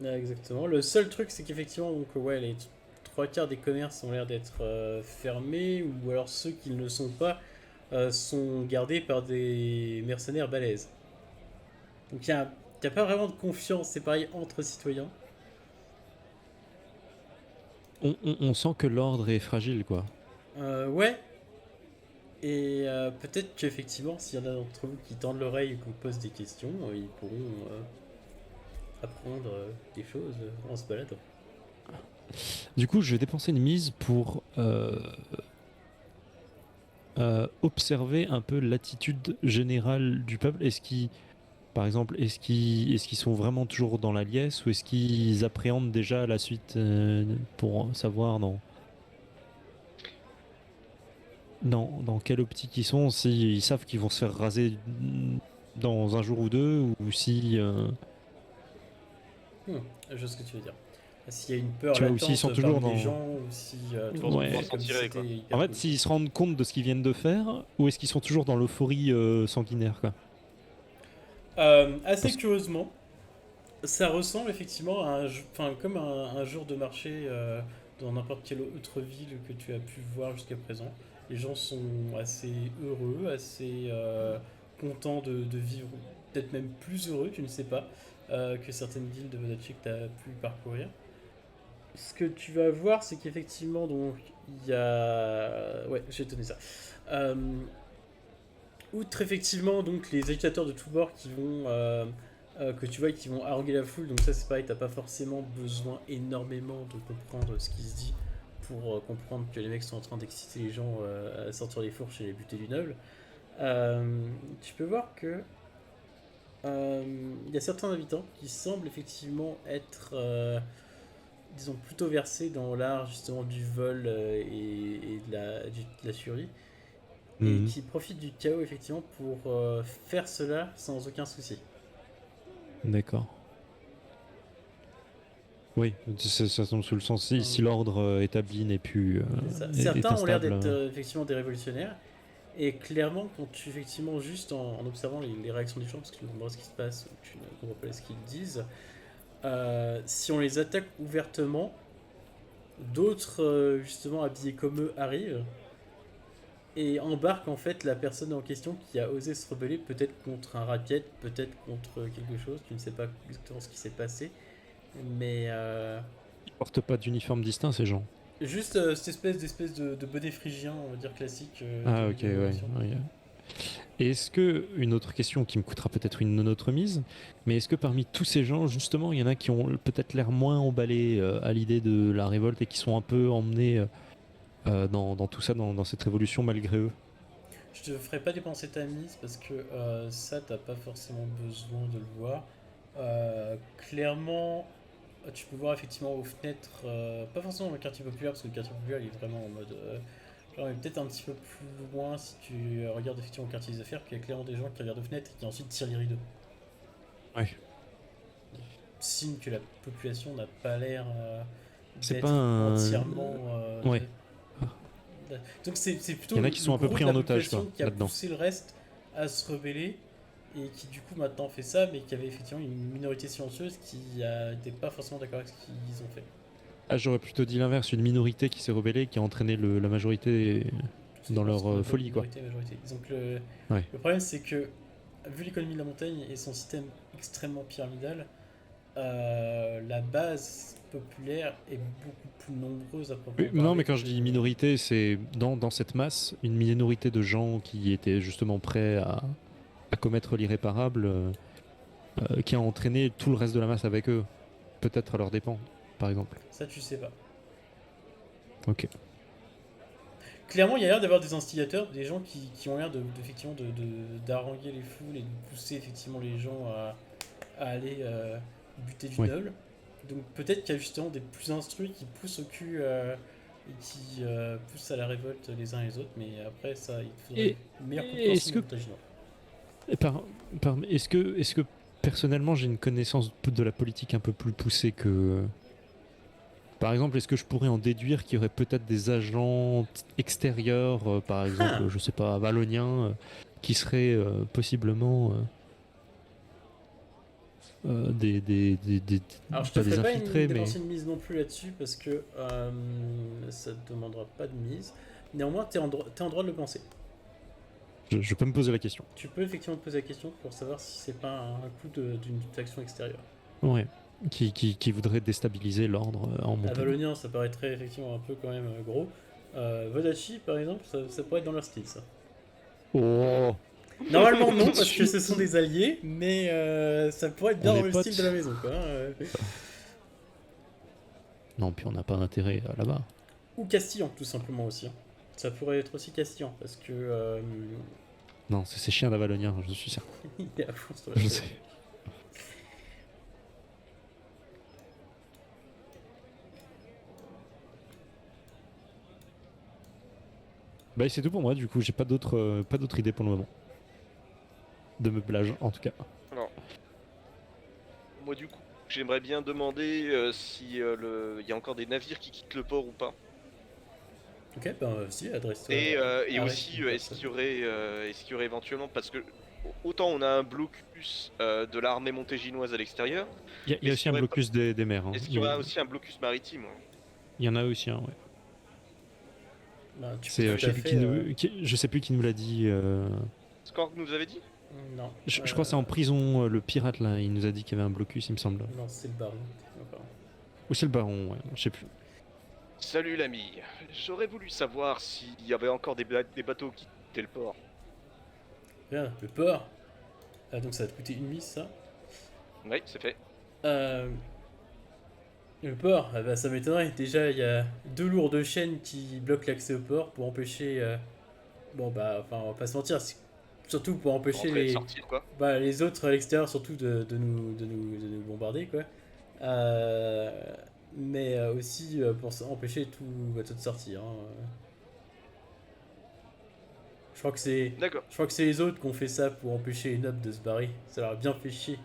Ouais, exactement. Le seul truc, c'est qu'effectivement, donc, ouais, les trois quarts des commerces ont l'air d'être fermés, ou alors ceux qui ne le sont pas sont gardés par des mercenaires balèzes. Donc il n'y a pas vraiment de confiance, c'est pareil, entre citoyens. On sent que l'ordre est fragile, quoi. Ouais. Et peut-être qu'effectivement, s'il y en a d'entre vous qui tendent l'oreille ou qu'on pose des questions, ils pourront apprendre des choses en se baladant. Du coup, je vais dépenser une mise pour observer un peu l'attitude générale du peuple. Par exemple, est-ce qu'ils sont vraiment toujours dans la liesse ou est-ce qu'ils appréhendent déjà la suite pour savoir dans quelle optique ils sont, s'ils savent qu'ils vont se faire raser dans un jour ou deux ou si... Je vois ce que tu veux dire. S'il y a une peur Tu vois, ou latente s'ils sont toujours parmi les dans- gens, ou si tout le Ouais. monde fait S'en comme si tirer, c'était quoi. hyper En fait, cool. s'ils se rendent compte de ce qu'ils viennent de faire, ou est-ce qu'ils sont toujours dans l'euphorie sanguinaire, quoi. Assez Parce- curieusement, ça ressemble effectivement à comme un jour de marché dans n'importe quelle autre ville que tu as pu voir jusqu'à présent. Les gens sont assez heureux, assez contents de vivre, peut-être même plus heureux, tu ne sais pas, que certaines villes de Vodachi que tu as pu parcourir. Ce que tu vas voir, c'est qu'effectivement, donc, il y a... Ouais, j'ai donné ça. Euh, Outre effectivement donc les agitateurs de tous bords qui vont que tu vois qui vont haranguer la foule, donc ça c'est pareil, t'as pas forcément besoin énormément de comprendre ce qui se dit pour comprendre que les mecs sont en train d'exciter les gens à sortir les fourches et les buter du noble. Tu peux voir que il y a certains habitants qui semblent effectivement être disons plutôt versés dans l'art justement du vol et de la furie et Mhm. qui profitent du chaos effectivement pour faire cela sans aucun souci. D'accord. Oui, ça tombe sous le sens. Si l'ordre établi n'est plus C'est ça. est Certains ont l'air instable, d'être effectivement des révolutionnaires et clairement quand tu effectivement juste en observant les réactions des gens parce que tu ne comprends pas ce qui se passe ou tu ne comprends pas ce qu'ils disent, si on les attaque ouvertement, d'autres justement habillés comme eux arrivent et embarque en fait la personne en question qui a osé se rebeller, peut-être contre un rapiet, peut-être contre quelque chose, tu ne sais pas exactement ce qui s'est passé, mais ils portent pas d'uniforme distinct, ces gens. juste cette espèce de bonnet phrygien, on va dire classique. Ah, de ok, ouais. révolution. Et est-ce que, une autre question qui me coûtera peut-être une autre mise, mais est-ce que parmi tous ces gens, justement, il y en a qui ont peut-être l'air moins emballés à l'idée de la révolte et qui sont un peu emmenés dans tout ça, dans cette révolution malgré eux? Je te ferai pas dépenser ta mise parce que ça, t'as pas forcément besoin de le voir. Clairement, tu peux voir effectivement aux fenêtres, pas forcément dans le quartier populaire parce que le quartier populaire il est vraiment en mode. Genre, mais peut-être un petit peu plus loin si tu regardes effectivement au quartier des affaires, qu'il y a clairement des gens qui regardent aux fenêtres et qui ensuite tirent les rideaux. Ouais. Signe que la population n'a pas l'air C'est d'être pas un- entièrement. Ouais. Donc c'est plutôt Il y en a qui le sont un peu gros pris de la en otage, population quoi, qui a là-dedans. poussé le reste à se rebeller et qui du coup maintenant fait ça, mais qui avait effectivement une minorité silencieuse qui n'était pas forcément d'accord avec ce qu'ils ont fait. Ah, j'aurais plutôt dit l'inverse, une minorité qui s'est rebellée, qui a entraîné la majorité C'est dans pas leur forcément folie, quoi. majorité. Donc Ouais. le problème c'est que vu l'économie de la montagne et son système extrêmement pyramidal, la base populaire est beaucoup plus nombreuse à proprement Non, parler mais quand je que- dis minorité, c'est dans cette masse, une minorité de gens qui étaient justement prêts à commettre l'irréparable, qui a entraîné tout le reste de la masse avec eux. Peut-être à leurs dépens, par exemple. Ça tu sais pas. Ok. Clairement, il y a l'air d'avoir des instigateurs, des gens qui ont l'air effectivement d'haranguer les foules et de pousser effectivement les gens à aller buter du Ouais. noble. Donc peut-être qu'il y a justement des plus instruits qui poussent au cul et qui poussent à la révolte les uns et les autres, mais après ça, il faudrait Et- une meilleure et compréhension est-ce du que- montage nord. Et est-ce que personnellement j'ai une connaissance de la politique un peu plus poussée que... Par exemple, est-ce que je pourrais en déduire qu'il y aurait peut-être des agents extérieurs, par exemple, je sais pas, valloniens, qui seraient possiblement des Alors je te pas des ferai pas infiltrés, une mais dépenser une mise non plus là-dessus parce que ça te demandera pas de mise. Néanmoins, t'es en droit de le penser. je peux me poser la question. Tu peux effectivement te poser la question pour savoir si c'est pas un coup d'une action extérieure. Ouais. Qui voudrait déstabiliser l'ordre en À montagne. Valonien, ça paraîtrait effectivement un peu quand même gros. Vodachi, par exemple, ça pourrait être dans leur style, ça. Oh, Normalement, non, parce que ce sont des alliés, mais ça pourrait être bien On dans est le potes. style de la maison, quoi. non, puis on n'a pas intérêt là-bas. Ou Castillan, tout simplement aussi. Ça pourrait être aussi Castillan, parce que. Non, c'est ces chiens d'Avalonien, je suis certain. il est à fond sur la Je chose. sais. Bah c'est tout pour moi, du coup j'ai pas d'autres idées pour le moment. De meublage en tout cas. Alors, moi du coup, j'aimerais bien demander si il y a encore des navires qui quittent le port ou pas. Ok, ben si, adresse-toi. Et Alex, aussi, une est-ce personne. qu'il y aurait éventuellement, parce que autant on a un blocus de l'armée montéginoise à l'extérieur, Il y a Est-ce aussi qu'il un y aurait blocus des mers. Hein. est-ce qu'il y aura aussi un blocus maritime? Ouais. Il y en a aussi un, ouais. Ben, tu peux C'est, tout je sais à plus fait, je sais plus qui nous l'a dit. Skorg nous avait dit? Non. Je crois que c'est en prison, le pirate là, il nous a dit qu'il y avait un blocus, il me semble. Non, c'est le baron. D'accord. Ou c'est le baron, ouais, je sais plus. Salut l'ami, j'aurais voulu savoir s'il y avait encore des bateaux qui quittaient le port. Bien, le port. Ah, donc ça va te coûter une mise, ça. Oui, c'est fait. Le port, ah bah, ça m'étonnerait. Déjà, il y a 2 lourdes chaînes qui bloquent l'accès au port pour empêcher. Bon, bah, enfin, on va pas se mentir. Surtout pour empêcher Rentrer et sortir, quoi. les autres à l'extérieur, surtout de nous bombarder, quoi. Mais aussi pour empêcher tout bateau de sortir. Hein. Je crois que D'accord. c'est les autres qui ont fait ça pour empêcher les nobles de se barrer. Ça leur a bien fait chier.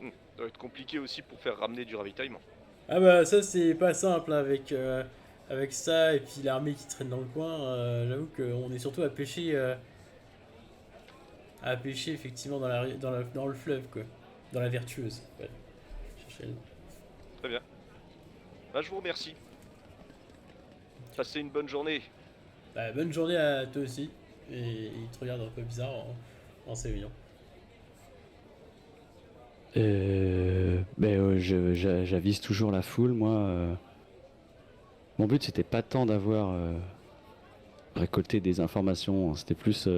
Ça va être compliqué aussi pour faire ramener du ravitaillement. Ah bah ça c'est pas simple hein, avec ça et puis l'armée qui traîne dans le coin. J'avoue qu'on est surtout à pêcher effectivement dans le fleuve quoi, dans la vertueuse. Ouais. Cherchez le nom. Très bien. Bah, je vous remercie. Passez une bonne journée. Bah, bonne journée à toi aussi et il te regarde un peu bizarre en s'éveillant. J'avise toujours la foule, moi. Mon but, c'était pas tant d'avoir récolté des informations, hein, c'était plus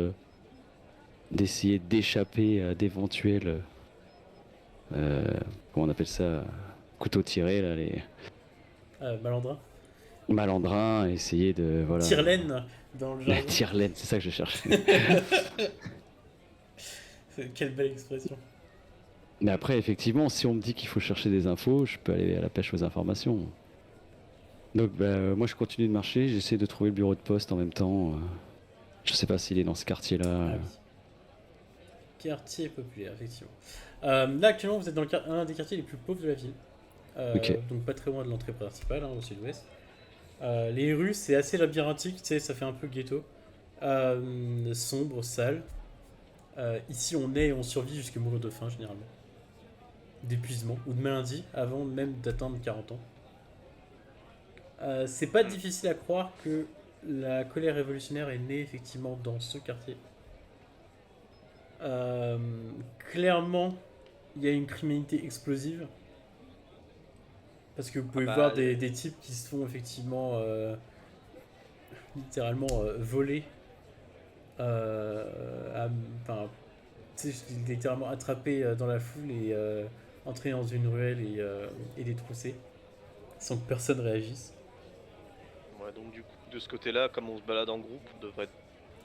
d'essayer d'échapper à d'éventuels, comment on appelle ça, couteaux tirés, là, les Malandrin. malandrins, essayer de, voilà... Tire-laine dans le La jargon. tire-laine, c'est ça que je cherchais. Quelle belle expression. Mais après, effectivement, si on me dit qu'il faut chercher des infos, je peux aller à la pêche aux informations. Donc, moi, je continue de marcher, j'essaie de trouver le bureau de poste en même temps. Je sais pas s'il est dans ce quartier-là. Ah oui. Quartier populaire, effectivement. Là, actuellement, vous êtes dans un des quartiers les plus pauvres de la ville. Ok. Donc, pas très loin de l'entrée principale, hein, au sud-ouest. Les rues, c'est assez labyrinthique, tu sais, ça fait un peu ghetto. Sombre, sale. Ici, on survit jusqu'à mourir de faim, généralement. D'épuisement, ou de maladie, avant même d'atteindre 40 ans. C'est pas difficile à croire que la colère révolutionnaire est née effectivement dans ce quartier. Clairement, il y a une criminalité explosive. Parce que vous pouvez voir des types qui se font effectivement littéralement voler. Enfin, tu sais, littéralement attrapés dans la foule et entrer dans une ruelle et les trousser sans que personne réagisse. Ouais, donc du coup, de ce côté-là, comme on se balade en groupe, on devrait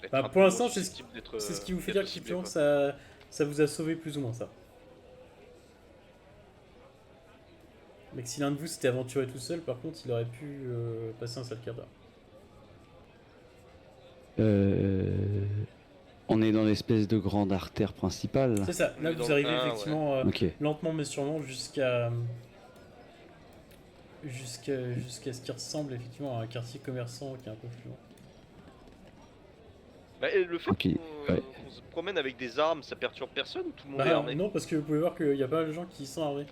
être Bah, un pour peu l'instant, moins c'est susceptible d'être, ce qui vous fait d'être dire ciblé, qu'effectivement quoi. ça vous a sauvé plus ou moins ça. Mais que si l'un de vous s'était aventuré tout seul, par contre, il aurait pu passer un sale quart d'heure. On est dans l'espèce de grande artère principale. C'est ça, là Mais vous dans arrivez le 1, effectivement Ok. lentement mais sûrement jusqu'à ce qui ressemble effectivement à un quartier commerçant qui est un peu plus loin. Bah, et le fait Ok, ouais. qu'on se promène avec des armes, ça perturbe personne ou tout le monde est Bah, armé? non, parce que vous pouvez voir qu'il y a pas mal de gens qui sont armés.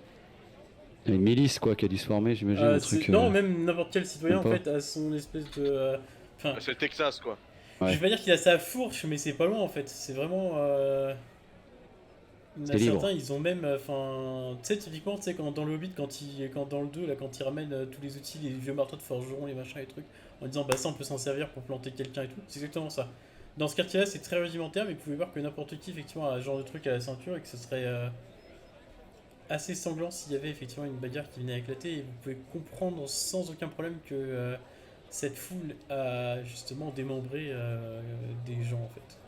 Il y a une milice quoi qui a dû se former, j'imagine. Un truc, Non, même n'importe quel citoyen en même pas. fait a son espèce de. Enfin, Ah, c'est le Texas, quoi. Ouais. je vais pas dire qu'il a sa fourche, mais c'est pas loin en fait. C'est vraiment. Il y en a C'est libre. certains, ils ont même. Enfin, tu sais, typiquement, tu sais, quand dans le Hobbit, quand dans le 2, là, quand ils ramènent tous les outils, les vieux marteaux de forgeron, les machins, les trucs, en disant bah ça on peut s'en servir pour planter quelqu'un et tout, c'est exactement ça. Dans ce quartier-là, c'est très rudimentaire, mais vous pouvez voir que n'importe qui, effectivement, a ce genre de truc à la ceinture et que ce serait assez sanglant s'il y avait effectivement une bagarre qui venait à éclater. Et vous pouvez comprendre sans aucun problème que cette foule a justement démembré des gens en fait.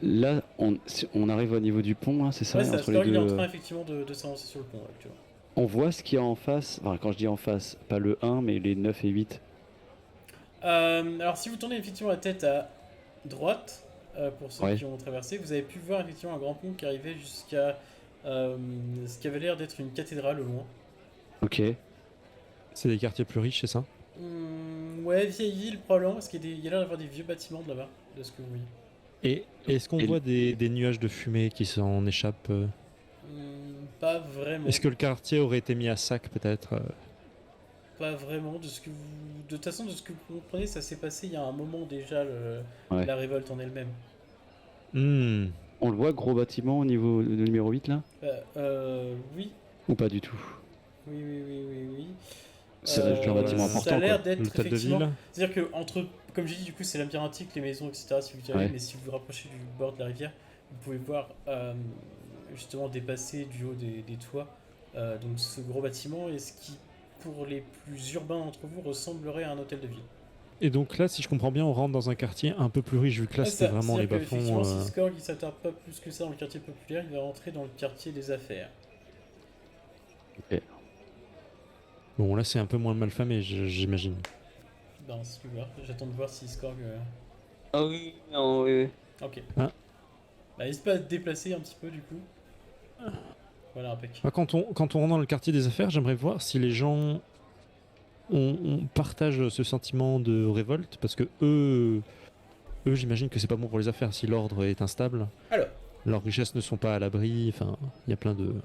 Là, on arrive au niveau du pont, hein, c'est ça, Ouais, ça, entre les il est en deux. train effectivement de s'avancer sur le pont actuellement. On voit ce qu'il y a en face. Enfin, quand je dis en face, pas le 1, mais les 9 et 8. Alors si vous tournez effectivement la tête à droite, pour ceux Ouais. qui ont traversé. Vous avez pu voir effectivement un grand pont qui arrivait jusqu'à ce qui avait l'air d'être une cathédrale au loin. Ok. C'est des quartiers plus riches, c'est ça? Ouais, vieille ville probablement, parce qu'il y a l'air d'avoir des vieux bâtiments de là-bas, de ce que vous voyez. Et est-ce qu'on Et- voit des nuages de fumée qui s'en échappent Pas vraiment. Est-ce que le quartier aurait été mis à sac peut-être Pas vraiment. De toute façon, de ce que vous comprenez, ça s'est passé il y a un moment déjà, Ouais. la révolte en elle-même. Hmm. On le voit, gros bâtiment au niveau de numéro 8 là? Oui, Ou pas du tout? oui. C'est un bâtiment Ça important, a l'air quoi. d'être L'hôtel de effectivement. ville? C'est-à-dire que entre, comme j'ai dit, du coup, c'est labyrinthique, les maisons, etc. Si vous y allez, Ouais. mais si vous vous rapprochez du bord de la rivière, vous pouvez voir justement dépasser du haut des toits donc ce gros bâtiment et ce qui, pour les plus urbains d'entre vous, ressemblerait à un hôtel de ville. Et donc là, si je comprends bien, on rentre dans un quartier un peu plus riche, vu que là, Ah, c'était ça, vraiment les c'est-à-dire que, bas-fonds. effectivement, si Skorg il s'attarde pas plus que ça dans le quartier populaire, il va rentrer dans le quartier des affaires. Bon, là, c'est un peu moins malfamé, j'imagine. Ben, c'est plus voir. J'attends de voir si Skorg. Ah oui, non, oui. Ok. Ah. Bah, n'hésite pas à te déplacer un petit peu du coup. Voilà, impec. Bah, quand on rentre dans le quartier des affaires, j'aimerais voir si les gens on partage ce sentiment de révolte, parce que eux j'imagine que c'est pas bon pour les affaires si l'ordre est instable. Alors, Leurs richesses ne sont pas à l'abri, enfin, il y a plein de...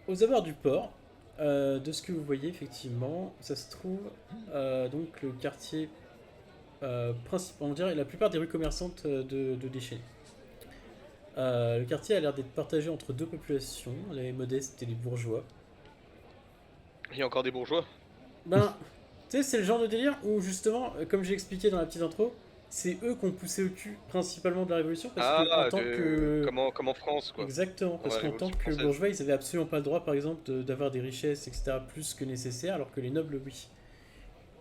aux abords du port, de ce que vous voyez, effectivement, ça se trouve donc le quartier principal, on dirait la plupart des rues commerçantes de déchets. Le quartier a l'air d'être partagé entre deux populations, les modestes et les bourgeois. Il y a encore des bourgeois. Ben, tu sais, c'est le genre de délire où justement, comme j'ai expliqué dans la petite intro, c'est eux qui ont poussé au cul principalement de la révolution parce que en tant que... comme en France, quoi. Exactement, parce Ouais, qu'en tant Révolution que française. bourgeois, ils avaient absolument pas le droit, par exemple, d'avoir des richesses, etc., plus que nécessaire, alors que les nobles, oui.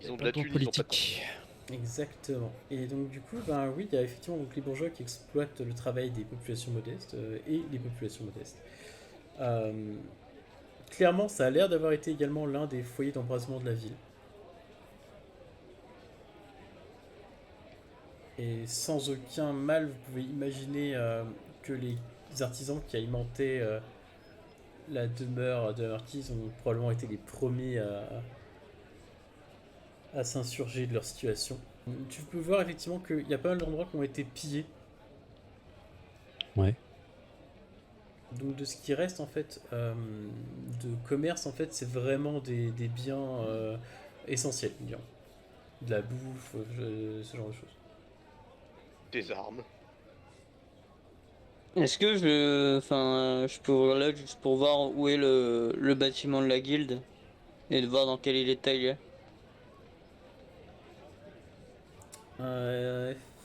Ils ont de Pas la de thune, ils ont pas de politique. Exactement. Et donc, du coup, ben oui, il y a effectivement donc, les bourgeois qui exploitent le travail des populations modestes et les populations modestes. Euh, Clairement, ça a l'air d'avoir été également l'un des foyers d'embrasement de la ville. Et sans aucun mal, vous pouvez imaginer que les artisans qui alimentaient la demeure de la marquise ont probablement été les premiers à s'insurger de leur situation. Tu peux voir effectivement qu'il y a pas mal d'endroits qui ont été pillés. Ouais. Donc de ce qui reste en fait de commerce, en fait, c'est vraiment des biens essentiels, disons. De la bouffe, ce genre de choses. des armes. Est-ce que je peux ouvrir là juste pour voir où est le bâtiment de la guilde et de voir dans quel état il est?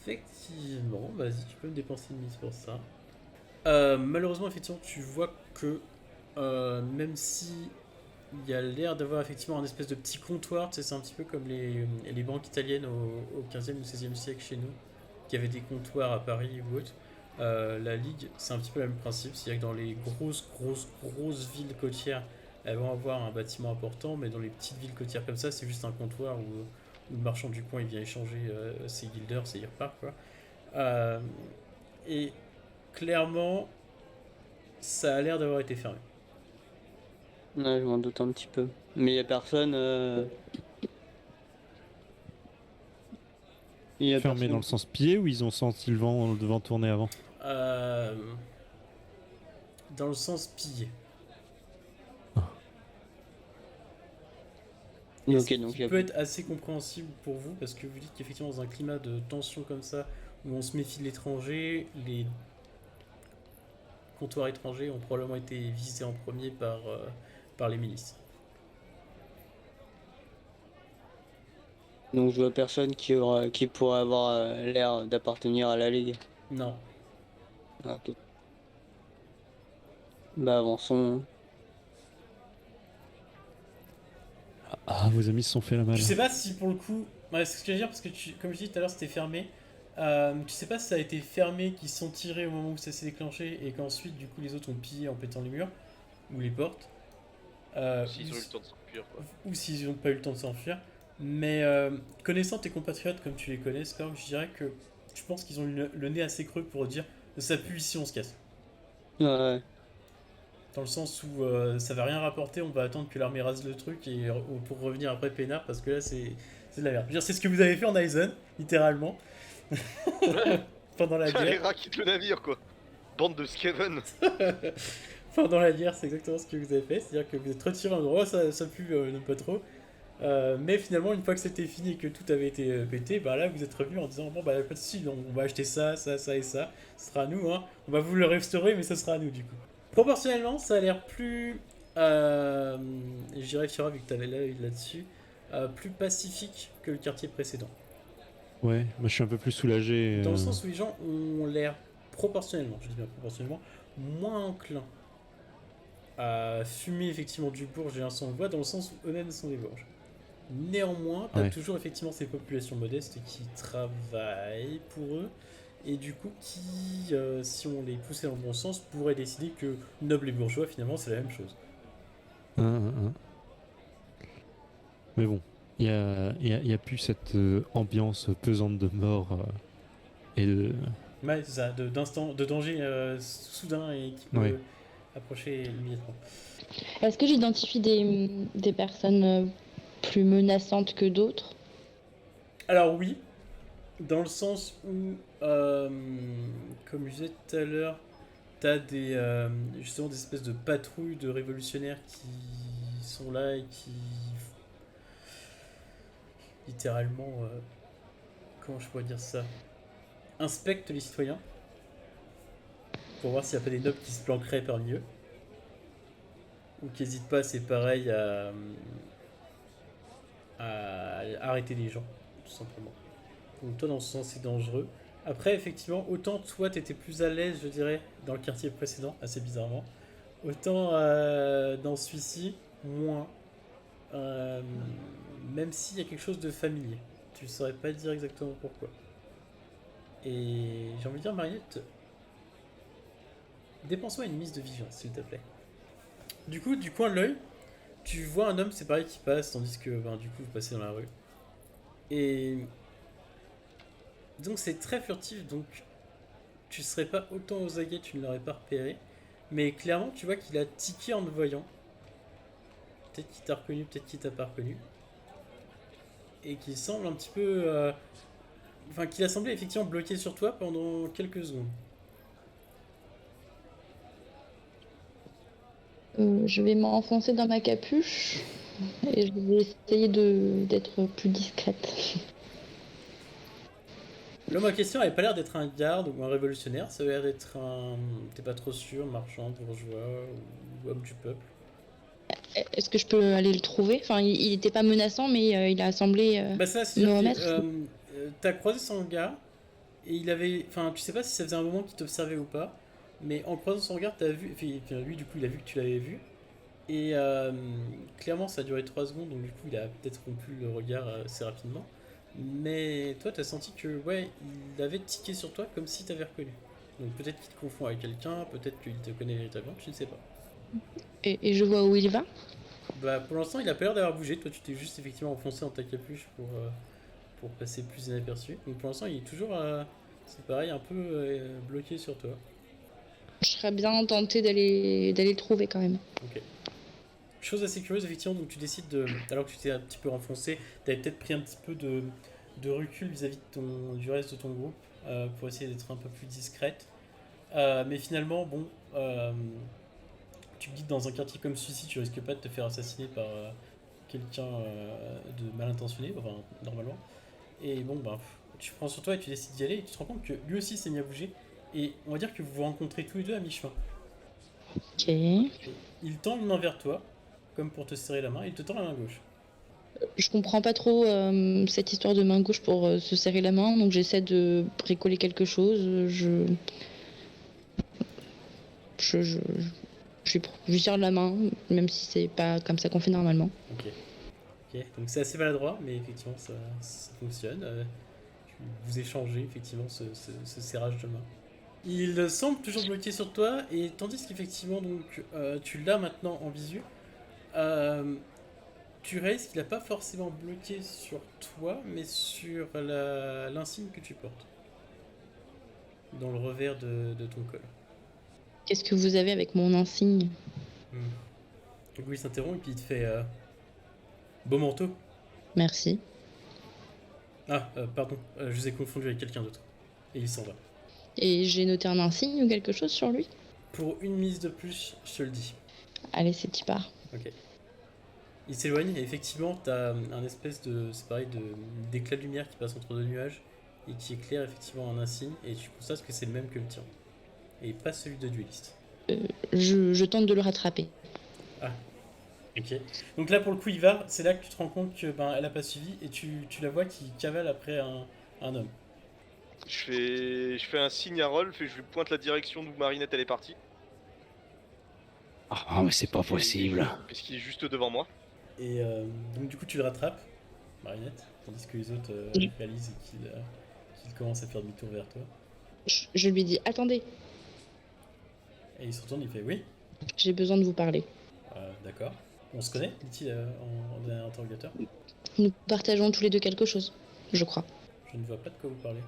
Effectivement, vas-y, tu peux me dépenser une mise pour ça. Malheureusement, effectivement, tu vois que même si il y a l'air d'avoir effectivement un espèce de petit comptoir, tu sais, c'est un petit peu comme les banques italiennes au 15e ou 16e siècle chez nous, qui avaient des comptoirs à Paris ou autre. La Ligue, c'est un petit peu le même principe, c'est-à-dire que dans les grosses villes côtières, elles vont avoir un bâtiment important, mais dans les petites villes côtières comme ça, c'est juste un comptoir où le marchand du coin il vient échanger ses guilders et il repart, quoi. Et clairement, ça a l'air d'avoir été fermé. Ouais, je m'en doute un petit peu. Mais il y a personne. Il y a Fermé personne. dans le sens pied ou ils ont senti le vent tourner avant? Euh, Dans le sens pillé. Ok, Ce donc qui il y a peut être assez compréhensible pour vous parce que vous dites qu'effectivement dans un climat de tension comme ça où on se méfie de l'étranger, les comptoirs étrangers ont probablement été visés en premier par les milices. Donc je vois personne qui pourrait avoir l'air d'appartenir à la Ligue. Non. Ok. Bah avançons. Ah, vos amis se sont fait la malle. Je sais pas si pour le coup, ouais, c'est ce que je veux dire parce que comme je dis tout à l'heure c'était fermé. Tu sais pas si ça a été fermé, qu'ils se sont tirés au moment où ça s'est déclenché et qu'ensuite du coup les autres ont pillé en pétant les murs ou les portes. S'ils ont eu le temps de s'enfuir, quoi. Ou s'ils n'ont pas eu le temps de s'enfuir. Mais connaissant tes compatriotes comme tu les connais, Scorg, je dirais que je pense qu'ils ont le nez assez creux pour dire ça pue ici, on se casse. Ouais. Dans le sens où ça va rien rapporter, on va attendre que l'armée rase le truc et pour revenir après peinard parce que là c'est de la merde. Je veux dire, c'est ce que vous avez fait en Aizen, littéralement. Pendant la Les guerre. rats quittent le navire, quoi. Bande de Skaven. Pendant la guerre, c'est exactement ce que vous avez fait. C'est-à-dire que vous êtes retiré en disant oh, ça pue, non pas trop. Mais finalement, une fois que c'était fini et que tout avait été pété, bah là vous êtes revenu en disant bon bah pas de soucis, on va acheter ça, ça, ça et ça. Ce sera à nous, hein. On va vous le restaurer, mais ce sera à nous du coup. Proportionnellement, ça a l'air plus. Je dirais Fira, vu que tu avais l'œil là-dessus, plus pacifique que le quartier précédent. Ouais, moi je suis un peu plus soulagé. Dans le sens où les gens ont l'air proportionnellement, je dis bien proportionnellement, moins enclins à fumer effectivement du bourge et un sang de bois, dans le sens où eux-mêmes sont des bourges. Néanmoins, tu as Ouais. toujours effectivement ces populations modestes qui travaillent pour eux et du coup qui, si on les poussait dans le bon sens, pourraient décider que nobles et bourgeois finalement c'est la même chose. Hein. Mais bon, il y a plus cette ambiance pesante de mort et de. Ouais, c'est ça, de danger soudain et qui peut Ouais. approcher immédiatement. Est-ce que j'identifie des personnes plus menaçantes que d'autres? Alors oui, dans le sens où, comme je disais tout à l'heure, t'as justement des espèces de patrouilles de révolutionnaires qui sont là et qui littéralement, comment je pourrais dire ça, inspectent les citoyens pour voir s'il n'y a pas des nobles qui se planqueraient parmi eux ou qui n'hésitent pas, c'est pareil, à arrêter les gens, tout simplement. Donc toi, dans ce sens, c'est dangereux. Après, effectivement, autant toi, t'étais plus à l'aise, je dirais, dans le quartier précédent, assez bizarrement. Autant dans celui-ci, moins. Euh, Même s'il y a quelque chose de familier. Tu saurais pas dire exactement pourquoi. Et j'ai envie de dire, Mariette, dépense-moi une mise de vigilance, s'il te plaît. Du coup, du coin de l'œil, tu vois un homme, c'est pareil, qui passe, tandis que, ben, du coup, vous passez dans la rue. Et donc c'est très furtif, donc tu serais pas autant aux aguets, tu ne l'aurais pas repéré. Mais clairement, tu vois qu'il a tiqué en te voyant. Peut-être qu'il t'a reconnu, peut-être qu'il t'a pas reconnu. Et qu'il semble un petit peu... Enfin, qu'il a semblé effectivement bloqué sur toi pendant quelques secondes. Je vais m'enfoncer dans ma capuche et je vais essayer d'être plus discrète. L'homme en question avait pas l'air d'être un garde ou un révolutionnaire, ça avait l'air d'être un... T'es pas trop sûr, marchand, bourgeois ou homme du peuple. Est-ce que je peux aller le trouver? Enfin, il était pas menaçant, mais il a semblé Bah ça, me c'est-à-dire remettre. que t'as croisé son regard et il avait... Enfin, tu sais pas si ça faisait un moment qu'il t'observait ou pas, mais en croisant son regard, t'as vu... Enfin, lui, du coup, il a vu que tu l'avais vu. Et clairement, ça a duré 3 secondes, donc du coup, il a peut-être rompu le regard assez rapidement. Mais toi, t'as senti que, ouais, il avait tiqué sur toi comme si t'avais reconnu. Donc peut-être qu'il te confond avec quelqu'un, peut-être qu'il te connaît véritablement, tu ne sais pas. Et je vois où il va. Bah, pour l'instant, il a pas l'air d'avoir bougé. Toi, tu t'es juste effectivement enfoncé dans ta capuche pour passer plus inaperçu. Donc pour l'instant, il est toujours, c'est pareil, un peu bloqué sur toi. Je serais bien tentée d'aller le trouver quand même. Ok. Chose assez curieuse, effectivement, donc tu décides de. Alors que tu t'es un petit peu enfoncé, t'avais peut-être pris un petit peu de recul vis-à-vis du reste de ton groupe pour essayer d'être un peu plus discrète. Mais finalement, bon, tu te dis que dans un quartier comme celui-ci, tu risques pas de te faire assassiner par quelqu'un de mal intentionné, enfin, normalement. Et bon, bah, tu prends sur toi et tu décides d'y aller et tu te rends compte que lui aussi s'est mis à bouger. Et on va dire que vous vous rencontrez tous les deux à mi-chemin. Ok. Il tend une main vers toi, comme pour te serrer la main, et il te tend la main gauche. Je comprends pas trop cette histoire de main gauche pour se serrer la main, donc j'essaie de bricoler quelque chose. Je, je, je lui serre la main, même si c'est pas comme ça qu'on fait normalement. Ok. Ok, donc c'est assez maladroit, mais effectivement ça fonctionne. Vous échangez effectivement ce serrage de main. Il semble toujours bloqué sur toi, et tandis qu'effectivement donc tu l'as maintenant en visu, tu réalises qu'il n'a pas forcément bloqué sur toi, mais sur l'insigne que tu portes. dans le revers de ton col. Qu'est-ce que vous avez avec mon insigne? Du coup, il s'interrompt et puis il te fait beau manteau. Merci. Ah, pardon, je vous ai confondu avec quelqu'un d'autre. Et il s'en va. Et j'ai noté un insigne ou quelque chose sur lui? Pour une mise de plus, je te le dis. Allez, c'est qui part. Ok. Il s'éloigne et effectivement, t'as un espèce de, c'est pareil, d'éclat de lumière qui passe entre deux nuages et qui éclaire effectivement un insigne et tu constates que c'est le même que le tien. Et pas celui de dueliste. Je tente de le rattraper. Ok. Donc là, pour le coup, il va. C'est là que tu te rends compte que elle a pas suivi et tu la vois qui cavale après un homme. Je fais un signe à Rolf et je lui pointe la direction d'où Marinette elle est partie. Oh, mais c'est pas possible. Puisqu'il est juste devant moi. Et donc du coup, tu le rattrapes, Marinette, tandis que les autres réalisent et qu'ils commencent à faire demi-tour vers toi. Je lui dis, attendez, Et il se retourne, il fait oui. j'ai besoin de vous parler. D'accord. On se connaît, dit-il en dernier interrogateur. Nous partageons tous les deux quelque chose, je crois. Je ne vois pas de quoi vous parlez.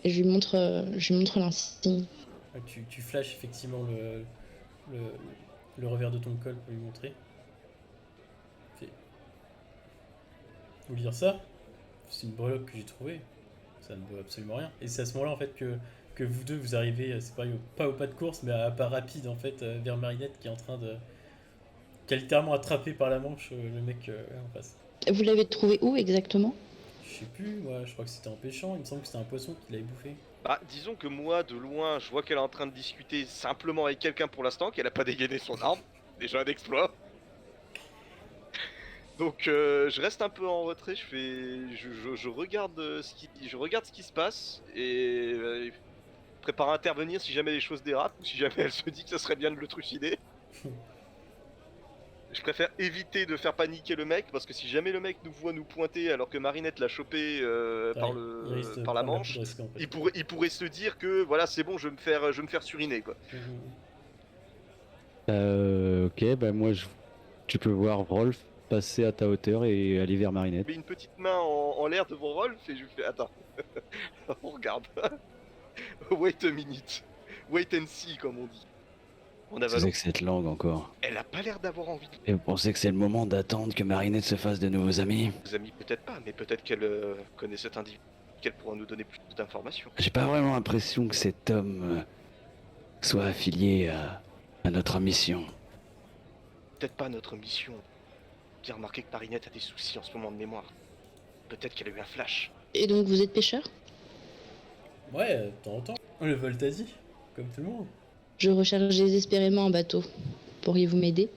Et je lui montre l'insigne. Tu flashes effectivement le revers de ton col pour lui montrer. Vous lire ça? C'est une breloque que j'ai trouvée. Ça ne vaut absolument rien. Et c'est à ce moment-là en fait que vous deux vous arrivez, c'est pas au pas de course, mais à pas rapide en fait, vers Marinette qui est en train de. Qui a littéralement attrapé par la manche le mec en face. Vous l'avez trouvé où exactement? Je sais plus, moi je crois que c'était en pêchant, il me semble que c'était un poisson qui l'avait bouffé. Bah, disons que moi, de loin, je vois qu'elle est en train de discuter simplement avec quelqu'un pour l'instant, qu'elle a pas dégainé son arme. Déjà un exploit. Donc je reste un peu en retrait, je regarde je regarde ce qui se passe et prépare à intervenir si jamais les choses dérapent ou si jamais elle se dit que ça serait bien de le trucider. Je préfère éviter de faire paniquer le mec parce que si jamais le mec nous voit nous pointer alors que Marinette l'a chopé Il risque de par la prendre manche, coup de risque, en fait. il pourrait se dire que voilà c'est bon je vais me faire suriner quoi. Ok, bah moi, tu peux voir Rolf passer à ta hauteur et aller vers Marinette. Je mets une petite main en l'air devant Rolf et je lui fais attends, on regarde. Wait a minute, wait and see comme on dit. En C'est avalant. que cette langue encore. Elle a pas l'air d'avoir envie. Et vous pensez que c'est le moment d'attendre que Marinette se fasse de nouveaux amis? Nos amis peut-être pas, mais peut-être qu'elle connaît cet individu, qu'elle pourra nous donner plus d'informations. J'ai pas vraiment l'impression que cet homme soit affilié à notre mission. Peut-être pas notre mission. J'ai remarqué que Marinette a des soucis en ce moment de mémoire. Peut-être qu'elle a eu un flash. Et donc vous êtes pêcheur? Ouais, de temps en temps. Le Voltasi, comme tout le monde. Je recherche désespérément un bateau. Pourriez-vous m'aider?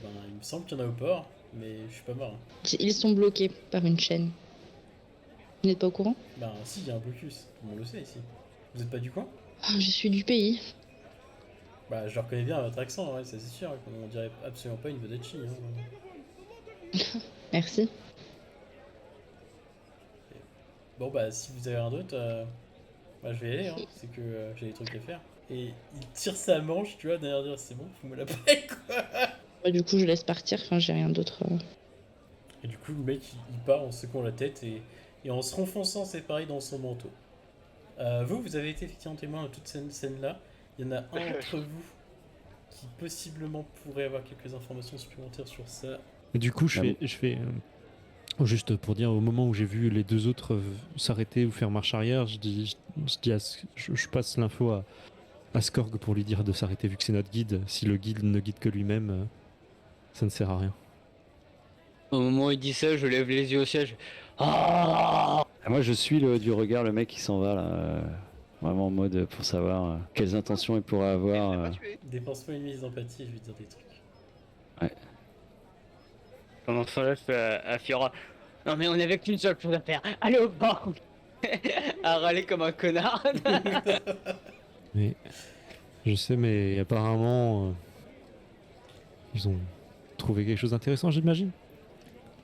Il me semble qu'il y en a au port, mais je suis pas marin. Ils sont bloqués par une chaîne. Vous n'êtes pas au courant? Si, il y a un blocus, tout le monde le sait ici. Vous êtes pas du coin? Je suis du pays. Je le reconnais bien à votre accent, ouais, ça c'est sûr. On dirait absolument pas une vedette hein. Merci. Bon si vous avez un doute, je vais y aller, hein. C'est que j'ai des trucs à faire. Et il tire sa manche, tu vois, derrière dire c'est bon, fous-moi la paix quoi. Du coup je laisse partir, j'ai rien d'autre. Et du coup le mec il part en secouant la tête et en se renfonçant c'est pareil dans son manteau. Vous avez été effectivement témoin de toute cette scène-là. Il y en a un d'entre vous qui possiblement pourrait avoir quelques informations supplémentaires sur ça. Du coup, je fais juste pour dire, au moment où j'ai vu les deux autres s'arrêter ou faire marche arrière, je passe l'info à Skorg pour lui dire de s'arrêter vu que c'est notre guide. Si le guide ne guide que lui-même, ça ne sert à rien. Au moment où il dit ça, je lève les yeux au ciel. Ah Moi, je suis du regard le mec qui s'en va là. Vraiment en mode pour savoir quelles intentions il pourrait avoir. Dépense-moi une mise d'empathie, je vais te dire des trucs. Ouais. Pendant ce temps-là, je fais à Fiora. Non mais on avait qu'une seule chose à faire. Allez au bord. À râler comme un connard. Mais je sais, mais apparemment ils ont trouvé quelque chose d'intéressant, j'imagine.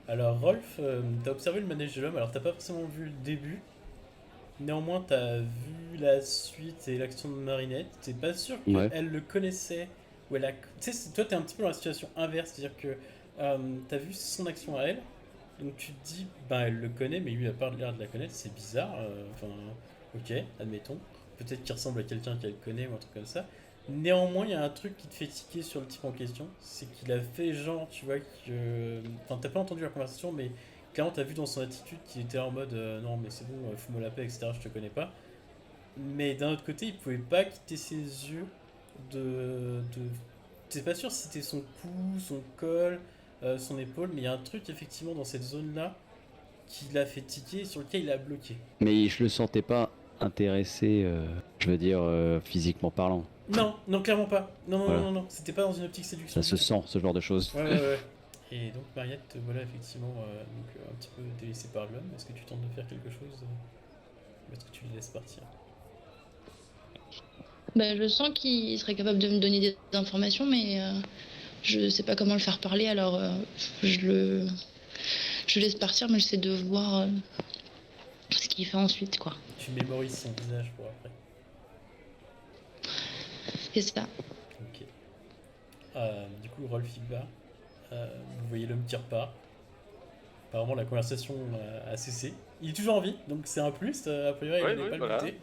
Alors Rolf, t'as observé le manège de l'homme, alors t'as pas forcément vu le début. Néanmoins, t'as vu la suite et l'action de Marinette. T'es pas sûr qu'elle le connaissait. Ou elle a... Tu sais, toi t'es un petit peu dans la situation inverse, c'est-à-dire que t'as vu son action à elle. Donc tu te dis, elle le connaît, mais lui il a pas l'air de la connaître, c'est bizarre. Ok, admettons. Peut-être qu'il ressemble à quelqu'un qu'elle connaît ou un truc comme ça. Néanmoins, il y a un truc qui te fait tiquer sur le type en question. C'est qu'il a fait genre, tu vois, que. Enfin, t'as pas entendu la conversation, mais clairement, t'as vu dans son attitude qu'il était en mode non, mais c'est bon, fous-moi la paix, etc. Je te connais pas. Mais d'un autre côté, il pouvait pas quitter ses yeux de... T'es pas sûr si c'était son cou, son col, son épaule, mais il y a un truc effectivement dans cette zone-là qui l'a fait tiquer et sur lequel il a bloqué. Mais je le sentais pas intéressé, je veux dire, physiquement parlant. Non, non, clairement pas. Non, non, Voilà. non, non, non, c'était pas dans une optique séduction. Ça se sent, ce genre de choses. Ouais, ouais, ouais. Et donc Mariette, te voilà effectivement un petit peu délaissée par l'homme. Est-ce que tu tentes de faire quelque chose ou est-ce que tu les laisses partir? Bah, je sens qu'il serait capable de me donner des informations, mais je sais pas comment le faire parler, alors je le laisse partir, mais j'essaie de voir ce qu'il fait ensuite, quoi. Tu mémorises son visage pour après. C'est ça. Ok. Du coup, Rolf il va. Vous voyez l'homme qui repart. Apparemment, la conversation a cessé. Il est toujours en vie, donc c'est un plus. A priori, Ouais, il n'est ouais, pas voilà. le buter.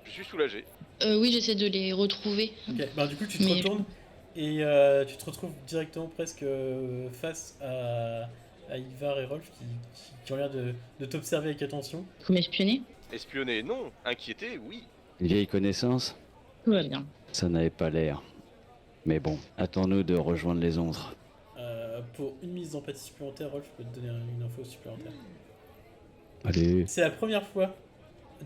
Je suis soulagé. Oui, j'essaie de les retrouver. Ok, bah du coup, tu te Mais- retournes et tu te retrouves directement presque face à Ivar et Rolf qui ont l'air de t'observer avec attention. Vous m'espionnez? Espionner, non. Inquiéter, oui. Une vieille connaissance, Tout va bien. ça n'avait pas l'air. Mais bon, attends-nous de rejoindre les autres. Pour une mise d'empathie supplémentaire, Rolf peut te donner une info supplémentaire. Allez, C'est la première fois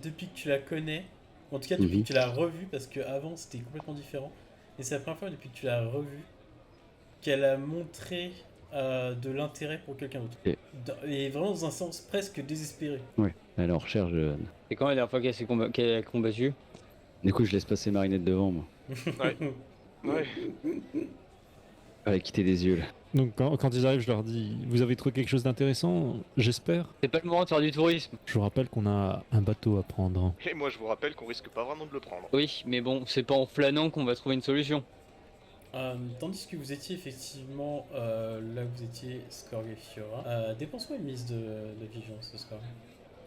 depuis que tu la connais, en tout cas depuis Mhm. que tu l'as revue, parce qu'avant c'était complètement différent, et c'est la première fois depuis que tu l'as revue qu'elle a montré de l'intérêt pour quelqu'un d'autre. Et- Et vraiment dans un sens presque désespéré. ouais, elle est en recherche de... C'est quand la dernière fois qu'elle a combattu? Du coup, je laisse passer Marinette devant, moi. Ouais. Allez, quitter des yeux, là. Donc quand ils arrivent, je leur dis, vous avez trouvé quelque chose d'intéressant, j'espère. C'est pas le moment de faire du tourisme. Je vous rappelle qu'on a un bateau à prendre. Et moi, je vous rappelle qu'on risque pas vraiment de le prendre. Oui, mais bon, c'est pas en flânant qu'on va trouver une solution. Tandis que vous étiez effectivement là où vous étiez, Skorg et Fiora, dépense-moi une mise de vigilance, Skorg.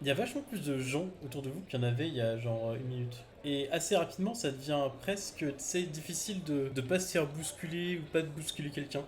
Il y a vachement plus de gens autour de vous qu'il y en avait il y a genre une minute. Et assez rapidement, ça devient presque difficile de pas se faire bousculer ou pas de bousculer quelqu'un.